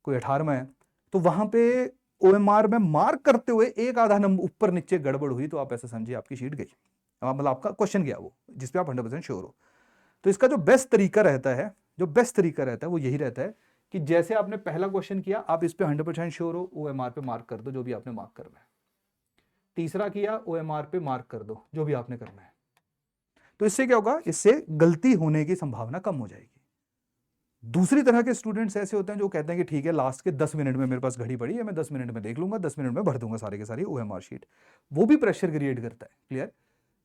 कोई 18वां है। तो वहां पे ओएमआर में मार्क करते हुए एक आधा नंबर ऊपर नीचे गड़बड़ हुई तो आप ऐसा समझिए आपकी शीट गई, मतलब आपका क्वेश्चन गया वो, जिसपे आप 100% श्योर हो। तो इसका जो बेस्ट तरीका रहता है, जो बेस्ट तरीका रहता है वो यही रहता है कि जैसे आपने पहला क्वेश्चन किया, आप इस पे 100% श्योर हो, ओएमआर पे मार्क कर दो जो भी आपने मार्क करना है। तीसरा किया, ओएमआर पे मार्क कर दो जो भी आपने करना है। तो इससे क्या होगा, इससे गलती होने की संभावना कम हो जाएगी। दूसरी तरह के स्टूडेंट्स ऐसे होते हैं जो कहते हैं कि ठीक है, लास्ट के 10 मिनट में मेरे पास घड़ी पड़ी है, मैं 10 मिनट में देख लूंगा, 10 मिनट में भर दूंगा सारे के सारी ओएमआर शीट। वो भी प्रेशर क्रिएट करता है, क्लियर।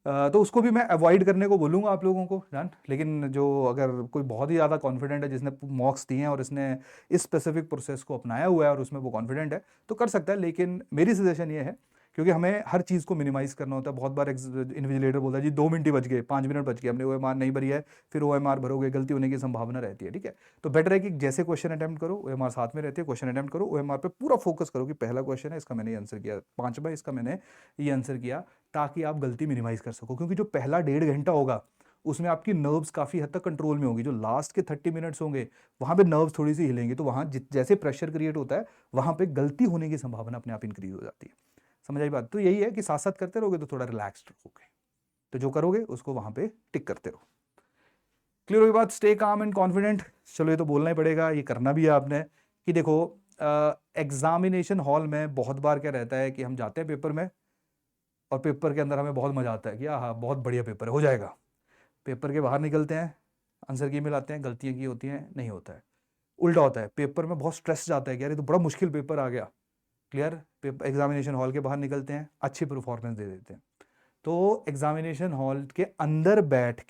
तो उसको भी मैं अवॉइड करने को बोलूंगा आप लोगों को, डन। लेकिन जो अगर कोई बहुत ही ज़्यादा कॉन्फिडेंट है, जिसने मॉक्स दिए हैं और इसने इस स्पेसिफिक प्रोसेस को अपनाया हुआ है और उसमें वो कॉन्फिडेंट है, तो कर सकता है। लेकिन मेरी सजेशन ये है, क्योंकि हमें हर चीज़ को मिनिमाइज करना होता है। बहुत बार इन्विजिलेटर बोलता है जी 2 मिनट ही बच गए, 5 मिनट बच गए, हमने ओएमआर नहीं भरी है, फिर ओएमआर भरोगे, गलती होने की संभावना रहती है, ठीक है। तो बेटर है कि जैसे क्वेश्चन अटेम्प्ट करो, ओएमआर साथ में रहती है, क्वेश्चन अटेम्प्ट करो, ओएमआर पे पूरा फोकस करो कि पहला क्वेश्चन है, इसका मैंने आंसर किया, 5वां इसका मैंने ये आंसर किया, ताकि आप गलती मिनिमाइज कर सको। क्योंकि जो पहला 1.5 घंटा होगा उसमें आपकी नर्व्स काफ़ी हद तक कंट्रोल में होगी। जो लास्ट के 30 मिनट्स होंगे वहाँ पे नर्व्स थोड़ी सी हिलेंगी, तो वहाँ जैसे प्रेशर क्रिएट होता है वहाँ पे गलती होने की संभावना अपने आप इंक्रीज हो जाती है। समझ आई बात। तो यही है कि साथ साथ करते रहोगे तो थोड़ा रिलैक्स्ड रहोगे, तो जो करोगे उसको वहां पे टिक करते रहो। क्लियर हुई बात। Stay calm and confident. चलो ये तो बोलना ही पड़ेगा, ये करना भी है आपने। कि देखो, एग्जामिनेशन हॉल में बहुत बार क्या रहता है कि हम जाते हैं पेपर में, और पेपर के अंदर हमें बहुत मजा आता है कि हाँ बहुत बढ़िया पेपर है, हो जाएगा। पेपर के बाहर निकलते हैं, आंसर की मिलाते हैं, गलतियां की होती हैं, नहीं होता है। उल्टा होता है, पेपर में बहुत स्ट्रेस जाता है कि यार ये तो बड़ा मुश्किल पेपर आ गया, क्लियर। पेपर एग्जामिनेशन हॉल के बाहर निकलते हैं, अच्छी परफॉर्मेंस दे देते हैं। तो एग्जामिनेशन हॉल के अंदर बैठ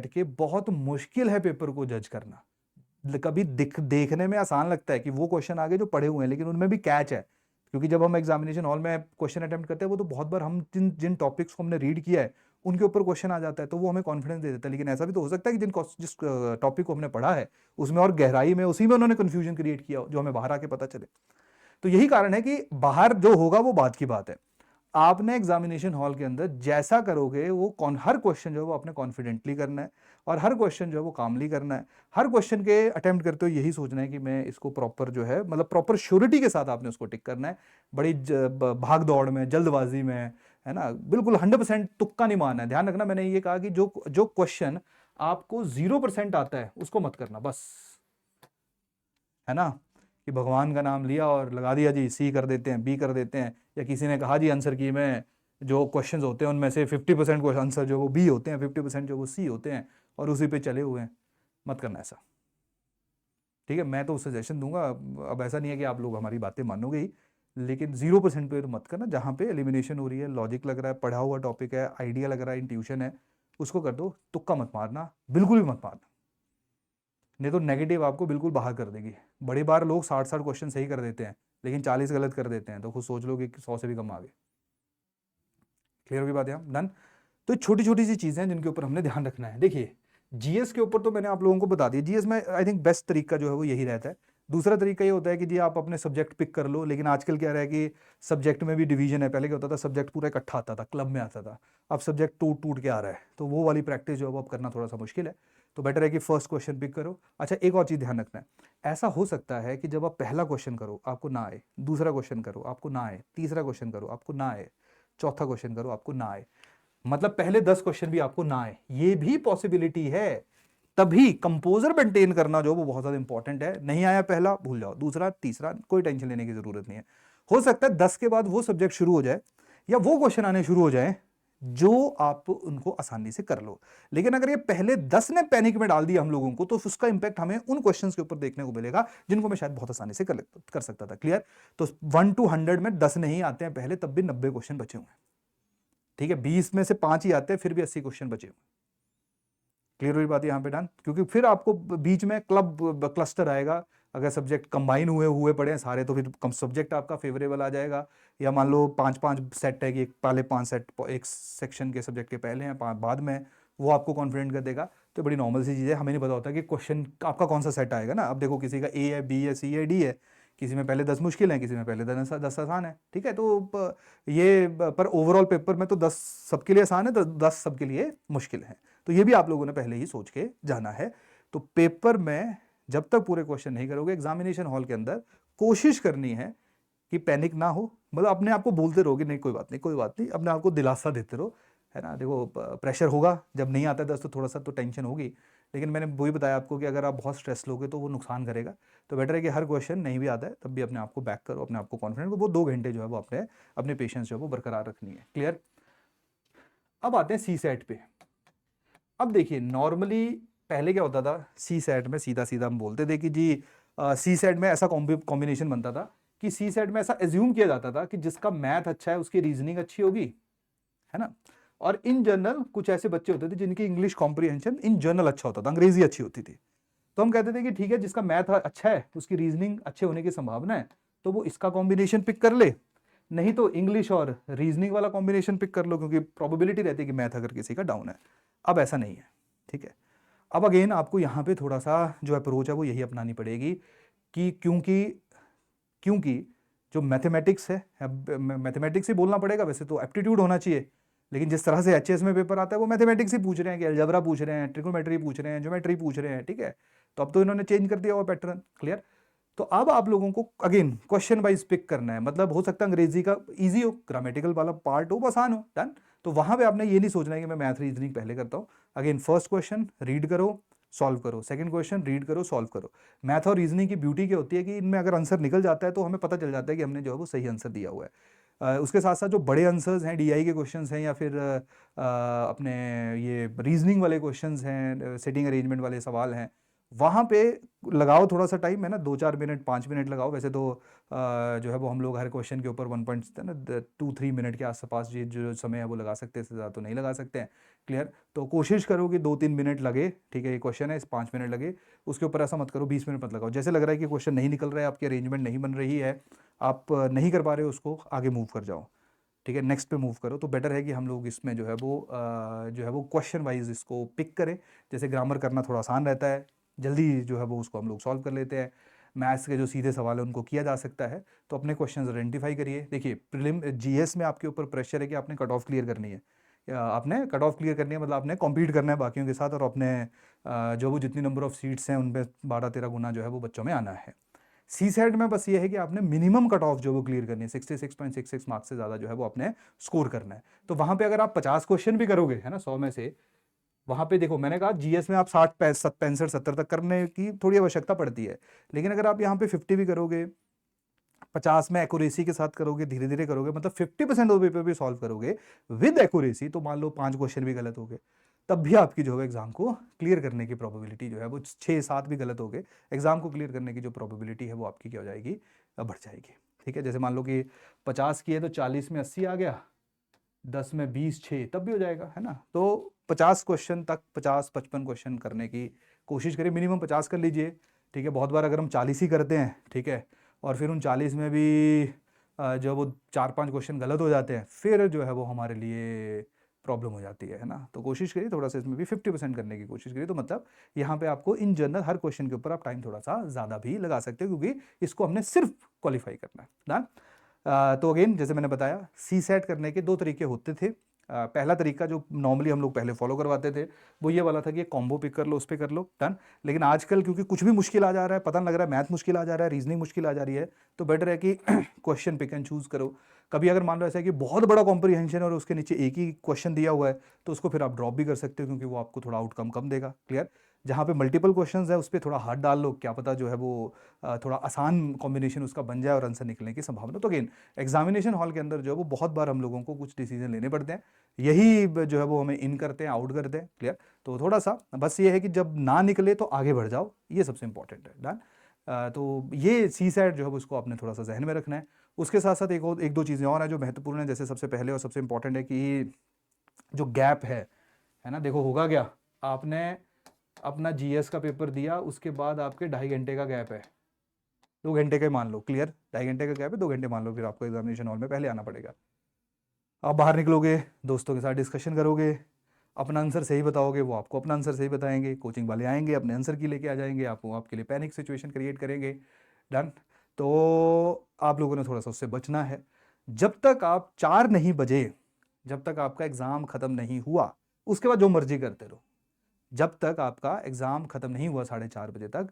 के बहुत मुश्किल है पेपर को जज करना। कभी देखने में आसान लगता है कि वो क्वेश्चन आगे जो पढ़े हुए हैं, लेकिन उनमें भी कैच है। क्योंकि जब हम एग्जामिनेशन हॉल में क्वेश्चन अटेम्प्ट करते हैं, वो तो बहुत बार हम जिन जिन टॉपिक्स को हमने रीड किया है उनके ऊपर क्वेश्चन आ जाता है, तो वो हमें कॉन्फिडेंस दे देता है। लेकिन ऐसा भी तो हो सकता है कि जिस टॉपिक को हमने पढ़ा है उसमें और गहराई में उसी में उन्होंने कंफ्यूजन क्रिएट किया हो, जो हमें बाहर आके पता चले। तो यही कारण है कि बाहर जो होगा वो बात की बात है। आपने एग्जामिनेशन हॉल के अंदर जैसा करोगे वो हर क्वेश्चन जो है वो आपने कॉन्फिडेंटली करना है, और हर क्वेश्चन जो है वो कामली करना है। हर क्वेश्चन के अटेम्प्ट करते हुए यही सोचना है कि मैं इसको प्रॉपर जो है, मतलब प्रॉपर श्योरिटी के साथ आपने उसको टिक करना है। बड़ी भाग दौड़ में, जल्दबाजी में, है ना, बिल्कुल 100% तुक्का नहीं मारना है। ध्यान रखना, मैंने ये कहा कि जो जो क्वेश्चन आपको 0% आता है उसको मत करना, बस, है ना। कि भगवान का नाम लिया और लगा दिया जी सी कर देते हैं, बी कर देते हैं, या किसी ने कहा जी आंसर की में जो क्वेश्चंस होते हैं उनमें से 50% आंसर जो वो बी होते हैं, 50% जो वो सी होते हैं, और उसी पे चले हुए हैं। मत करना ऐसा, ठीक है। मैं तो सजेशन दूंगा, अब ऐसा नहीं है कि आप लोग हमारी बातें मानोगे ही, लेकिन 0% पे तो मत करना। जहाँ पे एलिमिनेशन हो रही है, लॉजिक लग रहा है, पढ़ा हुआ टॉपिक है, आइडिया लग रहा है, इंट्यूशन है, उसको कर दो। तुक्का मत मारना, बिल्कुल भी मत मारना, नहीं तो नेगेटिव आपको बिल्कुल बाहर कर देगी। बड़ी बार लोग 60 क्वेश्चन सही कर देते हैं, लेकिन 40 गलत कर देते हैं, तो खुद सोच लो कि 100 से भी कम आ गए। क्लियर होगी बात यहाँ, डन। तो छोटी छोटी सी चीज़ें हैं जिनके ऊपर हमने ध्यान रखना है। देखिए, जीएस के ऊपर तो मैंने आप लोगों को बता दिया। जीएस में आई थिंक बेस्ट तरीका जो है वो यही रहता है। दूसरा तरीका ये होता है कि जी आप अपने सब्जेक्ट पिक कर लो, लेकिन आजकल क्या रहा है कि सब्जेक्ट में भी डिवीजन है। पहले क्या होता था, सब्जेक्ट पूरा इकट्ठा आता था, क्लब में आता था, अब सब्जेक्ट टूट टूट के आ रहा है, तो वो वाली प्रैक्टिस जो है वो अब करना थोड़ा सा मुश्किल है। तो बेटर है कि फर्स्ट क्वेश्चन पिक करो। अच्छा, एक और चीज़ ध्यान रखना है, ऐसा हो सकता है कि जब आप पहला क्वेश्चन करो आपको ना आए, दूसरा क्वेश्चन करो आपको ना आए, तीसरा क्वेश्चन करो आपको ना आए, चौथा क्वेश्चन करो आपको ना आए, मतलब पहले 10 क्वेश्चन भी आपको ना आए, ये भी पॉसिबिलिटी है। तभी कंपोजर मेंटेन करना जो वो बहुत ज्यादा इंपॉर्टेंट है। नहीं आया पहला, भूल जाओ, दूसरा तीसरा कोई टेंशन लेने की जरूरत नहीं है। हो सकता है 10 के बाद वो सब्जेक्ट शुरू हो जाए या वो क्वेश्चन आने शुरू हो जाए जो आप उनको आसानी से कर लो। लेकिन अगर ये पहले 10 ने पैनिक में डाल दिया हम लोगों को, तो उसका इंपैक्ट हमें उन क्वेश्चंस के ऊपर देखने को मिलेगा जिनको मैं शायद बहुत आसानी से कर सकता था। क्लियर। तो 1 to 100 में 10 नहीं आते हैं पहले, तब भी 90 क्वेश्चन बचे हुए हैं, ठीक है। 20 में से 5 ही आते हैं, फिर भी 80 क्वेश्चन बचे हुए। क्लियर हुई बात यहाँ पे, डन। क्योंकि फिर आपको बीच में क्लस्टर आएगा। अगर सब्जेक्ट कंबाइन हुए हुए पड़े हैं सारे, तो फिर कम सब्जेक्ट आपका फेवरेबल आ जाएगा। या मान लो 5-5 सेट है कि पहले 5 सेट एक सेक्शन के सब्जेक्ट के पहले हैं, बाद में, वो आपको कॉन्फिडेंट कर देगा। तो बड़ी नॉर्मल सी चीज़ है, हमें नहीं पता होता कि क्वेश्चन आपका कौन सा सेट आएगा ना। अब देखो, किसी का ए है, बी है, सी है, डी है, किसी में पहले 10 मुश्किल हैं, किसी में पहले 10 आसान है, ठीक है। तो ये पर ओवरऑल पेपर में तो 10 सबके लिए आसान है, तो 10 सबके लिए मुश्किल है। तो ये भी आप लोगों ने पहले ही सोच के जाना है। तो पेपर में जब तक पूरे क्वेश्चन नहीं करोगे एग्जामिनेशन हॉल के अंदर, कोशिश करनी है कि पैनिक ना हो, मतलब अपने आप को बोलते रहोगे नहीं कोई बात नहीं, कोई बात नहीं, अपने आप को दिलासा देते रहो, है ना। देखो प्रेशर होगा, जब नहीं आता 10 तो थोड़ा सा तो टेंशन होगी, लेकिन मैंने वही बताया आपको कि अगर आप बहुत स्ट्रेस लोगे तो वो नुकसान करेगा। तो बेटर है कि हर क्वेश्चन नहीं भी आता है तब भी अपने आप को बैक करो, अपने आप को कॉन्फिडेंट, वो 2 घंटे जो है वो अपने अपने पेशेंस जो है वो बरकरार रखनी है। क्लियर। अब आते हैं सी सेट पे। अब देखिए नॉर्मली पहले क्या होता था, सी सेट में सीधा सीधा हम बोलते थे कि जी सी सेट में ऐसा कॉम्बिनेशन बनता था कि सी सेट में ऐसा एज्यूम किया जाता था कि जिसका मैथ अच्छा है उसकी रीजनिंग अच्छी होगी, है ना। और इन जनरल कुछ ऐसे बच्चे होते थे जिनकी इंग्लिश कॉम्प्रिहेंशन इन जनरल अच्छा होता था, अंग्रेजी अच्छी होती थी। तो हम कहते थे कि ठीक है, जिसका मैथ अच्छा है उसकी रीजनिंग अच्छे होने की संभावना है, तो वो इसका कॉम्बिनेशन पिक कर ले, नहीं तो इंग्लिश और रीजनिंग वाला कॉम्बिनेशन पिक कर लो, क्योंकि प्रोबेबिलिटी रहती है कि मैथ अगर किसी का डाउन है। अब ऐसा नहीं है, ठीक है। अब अगेन आपको यहाँ पे थोड़ा सा जो अप्रोच है वो यही अपनानी पड़ेगी कि क्योंकि क्योंकि जो मैथमेटिक्स है, मैथमेटिक्स ही बोलना पड़ेगा, वैसे तो एप्टीट्यूड होना चाहिए, लेकिन जिस तरह से एचएस में पेपर आता है वो मैथमेटिक्स ही पूछ रहे हैं, कि अलजेब्रा पूछ रहे हैं, ट्रिग्नोमेट्री पूछ रहे हैं, ज्योमेट्री पूछ रहे हैं, ठीक है। तो अब तो इन्होंने चेंज कर दिया हुआ पैटर्न। क्लियर। तो अब आप लोगों को अगेन क्वेश्चन वाइज पिक करना है, मतलब हो सकता है अंग्रेजी का इजी हो, ग्रामेटिकल वाला पार्ट हो, आसान हो, डन। तो वहां पे आपने ये नहीं सोचना है कि मैं मैथ रीजनिंग पहले करता हूँ। अगेन फर्स्ट क्वेश्चन रीड करो, सॉल्व करो, सेकंड क्वेश्चन रीड करो, सॉल्व करो। मैथ और रीजनिंग की ब्यूटी क्या होती है कि इनमें अगर आंसर निकल जाता है तो हमें पता चल जाता है कि हमने जो है वो सही आंसर दिया हुआ है। उसके साथ साथ जो बड़े आंसर्स हैं, डीआई के क्वेश्चंस हैं, या फिर अपने ये रीजनिंग वाले क्वेश्चंस हैं, सेटिंग अरेंजमेंट वाले सवाल हैं, वहाँ पे लगाओ थोड़ा सा टाइम, है ना, 2-4 मिनट 5 मिनट लगाओ। वैसे तो जो है वो हम लोग हर क्वेश्चन के ऊपर 1.2-3 मिनट के आसपास जी जो समय है वो लगा सकते हैं, इससे ज़्यादा तो नहीं लगा सकते हैं। क्लियर। तो कोशिश करो कि 2-3 मिनट लगे, ठीक है। ये क्वेश्चन है, इस 5 मिनट लगे, उसके ऊपर ऐसा मत करो 20 मिनट मत लगाओ। जैसे लग रहा है कि क्वेश्चन नहीं निकल रहा है, आपकी अरेंजमेंट नहीं बन रही है, आप नहीं कर पा रहे हो उसको, आगे मूव कर जाओ, ठीक है, नेक्स्ट पे मूव करो। तो बेटर है कि हम लोग इसमें जो है वो क्वेश्चन वाइज इसको पिक करें। जैसे ग्रामर करना थोड़ा आसान रहता है, जल्दी जो है वो उसको हम लोग सॉल्व कर लेते हैं। मैथ्स के जो सीधे सवाल है उनको किया जा सकता है, तो अपने क्वेश्चंस आइडेंटिफाई करिए। देखिए प्रीलिम जीएस में आपके ऊपर प्रेशर है कि आपने कट ऑफ क्लियर करनी है, आपने कट ऑफ क्लियर करनी है, मतलब आपने कॉम्पीट करना है बाकियों के साथ, और अपने जो वो जितनी नंबर ऑफ सीट्स हैं उनमें 12-13 गुना जो है वो बच्चों में आना है। सी सेट में बस ये है कि आपने मिनिमम कट ऑफ जो वो क्लियर करनी है, 66.66 मार्क्स से ज़्यादा जो है वो आपने स्कोर करना है। तो वहाँ पे अगर आप 50 क्वेश्चन भी करोगे, है ना, 100 में से, वहाँ पे देखो मैंने कहा जीएस में आप 60 65 70 तक करने की थोड़ी आवश्यकता पड़ती है, लेकिन अगर आप यहाँ पे 50 भी करोगे, 50 में एक्यूरेसी के साथ करोगे, धीरे धीरे करोगे, मतलब 50% ऑफ पेपर भी सॉल्व करोगे विद एक्यूरेसी, तो मान लो 5 क्वेश्चन भी गलत हो गए, तब भी आपकी जो है एग्जाम को क्लियर करने की प्रोबेबिलिटी जो है वो 6-7 भी गलत हो गए, एग्जाम को क्लियर करने की जो प्रोबेबिलिटी है वो आपकी क्या हो जाएगी, बढ़ जाएगी, ठीक है। जैसे मान लो कि 50 की है तो 40 में 80 आ गया, 10 में 20 6 तब भी हो जाएगा, है ना। तो 50 क्वेश्चन तक 50-55 क्वेश्चन करने की कोशिश करिए, मिनिमम 50 कर लीजिए, ठीक है। बहुत बार अगर हम 40 ही करते हैं, ठीक है, और फिर उन 40 में भी जो वो 4-5 क्वेश्चन गलत हो जाते हैं, फिर जो है वो हमारे लिए प्रॉब्लम हो जाती है ना। तो कोशिश करिए थोड़ा सा इसमें भी 50% करने की कोशिश करिए। तो मतलब यहाँ पे आपको इन जनरल हर क्वेश्चन के ऊपर आप टाइम थोड़ा सा ज़्यादा भी लगा सकते हो, क्योंकि इसको हमने सिर्फ क्वालिफाई करना है ना। तो अगेन जैसे मैंने बताया, सी सेट करने के 2 तरीके होते थे। पहला तरीका जो नॉर्मली हम लोग पहले फॉलो करवाते थे वो ये वाला था कि कॉम्बो पिक कर लो, उस पर कर लो, डन। लेकिन आजकल क्योंकि कुछ भी मुश्किल आ जा रहा है, पता नहीं लग रहा है, मैथ मुश्किल आ जा रहा है, रीजनिंग मुश्किल आ जा रही है, तो बेटर है कि क्वेश्चन पिक एंड चूज करो। कभी अगर मान लो ऐसा है कि बहुत बड़ा कॉम्प्रिहेंशन और उसके नीचे एक ही क्वेश्चन दिया हुआ है, तो उसको फिर आप ड्रॉप भी कर सकते हो, क्योंकि वो आपको थोड़ा आउटकम कम देगा। क्लियर। जहाँ पे मल्टीपल क्वेश्चंस है उस पर थोड़ा हाथ डाल लो, क्या पता जो है वो थोड़ा आसान कॉम्बिनेशन उसका बन जाए और आंसर निकलने की संभावना। तो अगेन एग्जामिनेशन हॉल के अंदर जो है वो बहुत बार हम लोगों को कुछ डिसीजन लेने पड़ते हैं, यही जो है वो हमें इन करते हैं, आउट करते हैं। क्लियर। तो थोड़ा सा बस ये है कि जब ना निकले तो आगे बढ़ जाओ, ये सबसे इंपॉर्टेंट है, डन। तो ये सी सेट जो है उसको आपने थोड़ा सा जहन में रखना है। उसके साथ साथ एक दो चीज़ें और हैं जो महत्वपूर्ण है। जैसे सबसे पहले और सबसे इंपॉर्टेंट है कि जो गैप है ना, देखो होगा क्या, आपने अपना जीएस का पेपर दिया, उसके बाद आपके 2.5 घंटे का गैप है, 2 घंटे का मान लो, क्लियर, 2.5 घंटे का गैप है, 2 घंटे मान लो, फिर आपको एग्जामिनेशन हॉल में पहले आना पड़ेगा। आप बाहर निकलोगे, दोस्तों के साथ डिस्कशन करोगे, अपना आंसर सही बताओगे, वो आपको अपना आंसर सही बताएंगे, कोचिंग वाले आएंगे अपने आंसर की लेके आ जाएंगे, आप वो आपके लिए पैनिक सिचुएशन क्रिएट करेंगे, डन। तो आप लोगों ने थोड़ा सा उससे बचना है। जब तक आप 4 नहीं बजे, जब तक आपका एग्ज़ाम ख़त्म नहीं हुआ, उसके बाद जो मर्ज़ी करते रहो। जब तक आपका एग्ज़ाम ख़त्म नहीं हुआ 4:30 बजे तक,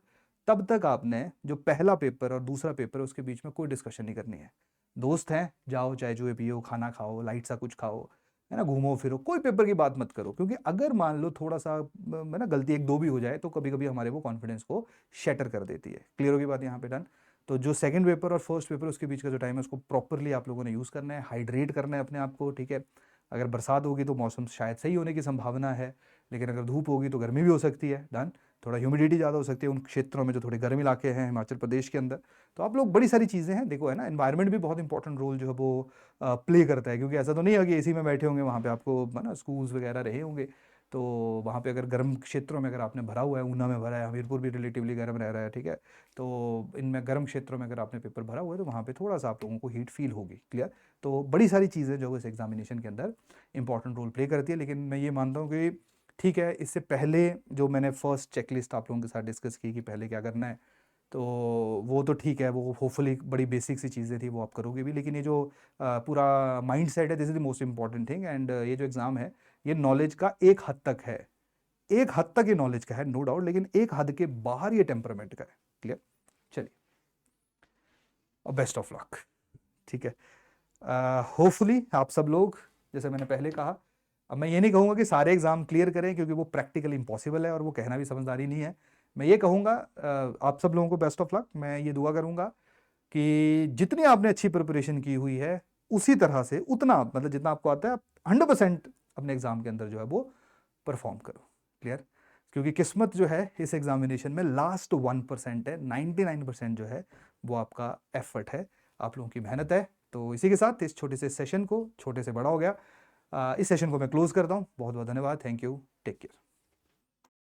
तब तक आपने जो पहला पेपर और दूसरा पेपर है उसके बीच में कोई डिस्कशन नहीं करनी है। दोस्त हैं, जाओ चाय-चूहे पियो, खाना खाओ, लाइट सा कुछ खाओ, है ना? घूमो-फिरो, कोई पेपर की बात मत करो, क्योंकि अगर मान लो थोड़ा-सा है ना गलती 1-2 भी हो जाए तो कभी-कभी हमारे वो कॉन्फिडेंस को शैटर कर देती है। क्लियर होगी बात यहाँ पे? डन? तो जो सेकंड पेपर और फर्स्ट पेपर उसके बीच का जो टाइम है उसको प्रॉपर्ली आप लोगों ने यूज़ करना है, हाइड्रेट करना है अपने आप को, ठीक है? अगर बरसात होगी तो मौसम शायद सही होने की संभावना है, लेकिन अगर धूप होगी तो गर्मी भी हो सकती है। डन? थोड़ा ह्यूमिडिटी ज़्यादा हो सकती है उन क्षेत्रों में जो थोड़े गर्म इलाके हैं हिमाचल प्रदेश के अंदर। तो आप लोग, बड़ी सारी चीज़ें हैं, देखो है ना, एनवायरनमेंट भी बहुत इंपॉर्टेंट रोल जो है वो प्ले करता है, क्योंकि ऐसा तो नहीं है कि एसी में बैठे होंगे, वहाँ पे आपको है ना स्कूल्स वगैरह रहे होंगे। तो वहाँ पे अगर गर्म क्षेत्रों में अगर आपने भरा हुआ है, ऊना में भरा है, हमीरपुर भी रिलेटिवली गर्म रह रहा है, ठीक है? तो इनमें गर्म क्षेत्रों में अगर आपने पेपर भरा हुआ है तो वहाँ पे थोड़ा-सा आप लोगों को हीट फ़ील होगी। क्लियर? तो बड़ी सारी चीज़ें जो है इस एग्ज़ामिनेशन के अंदर इंपॉर्टेंट रोल प्ले करती है, लेकिन मैं ये मानता हूँ कि ठीक है, इससे पहले जो मैंने फर्स्ट चेकलिस्ट आप लोगों के साथ डिस्कस की कि पहले क्या करना है, तो वो तो ठीक है, वो होपफुली बड़ी बेसिक सी चीज़ें थी, वो आप करोगे भी। लेकिन ये जो पूरा माइंडसेट है, this is the most important thing, and ये जो एग्ज़ाम है, ये नॉलेज का एक हद तक है। एक हद तक ये नॉलेज का है, नो डाउट, लेकिन एक हद के बाहर ये टेम्परामेंट का है। क्लियर? चलिए, और बेस्ट ऑफ लक, ठीक है? होपफुली आप सब लोग, जैसे मैंने पहले कहा, अब मैं ये नहीं कहूँगा कि सारे एग्ज़ाम क्लियर करें, क्योंकि वो प्रैक्टिकली इम्पॉसिबल है और वो कहना भी समझदारी नहीं है। मैं ये कहूँगा आप सब लोगों को बेस्ट ऑफ लक। मैं ये दुआ करूँगा कि जितनी आपने अच्छी प्रिपरेशन की हुई है, उसी तरह से उतना, मतलब जितना आपको आता है, आप 100% अपने एग्ज़ाम के अंदर जो है वो परफॉर्म करो। क्लियर? क्योंकि किस्मत जो है इस एग्ज़ामिनेशन में लास्ट 1% है, 99% जो है वो आपका एफर्ट है, आप लोगों की मेहनत है। तो इसी के साथ इस छोटे से सेशन को, छोटे से बड़ा हो गया, इस सेशन को मैं क्लोज़ करता हूँ। बहुत-बहुत धन्यवाद। Thank you. Take care.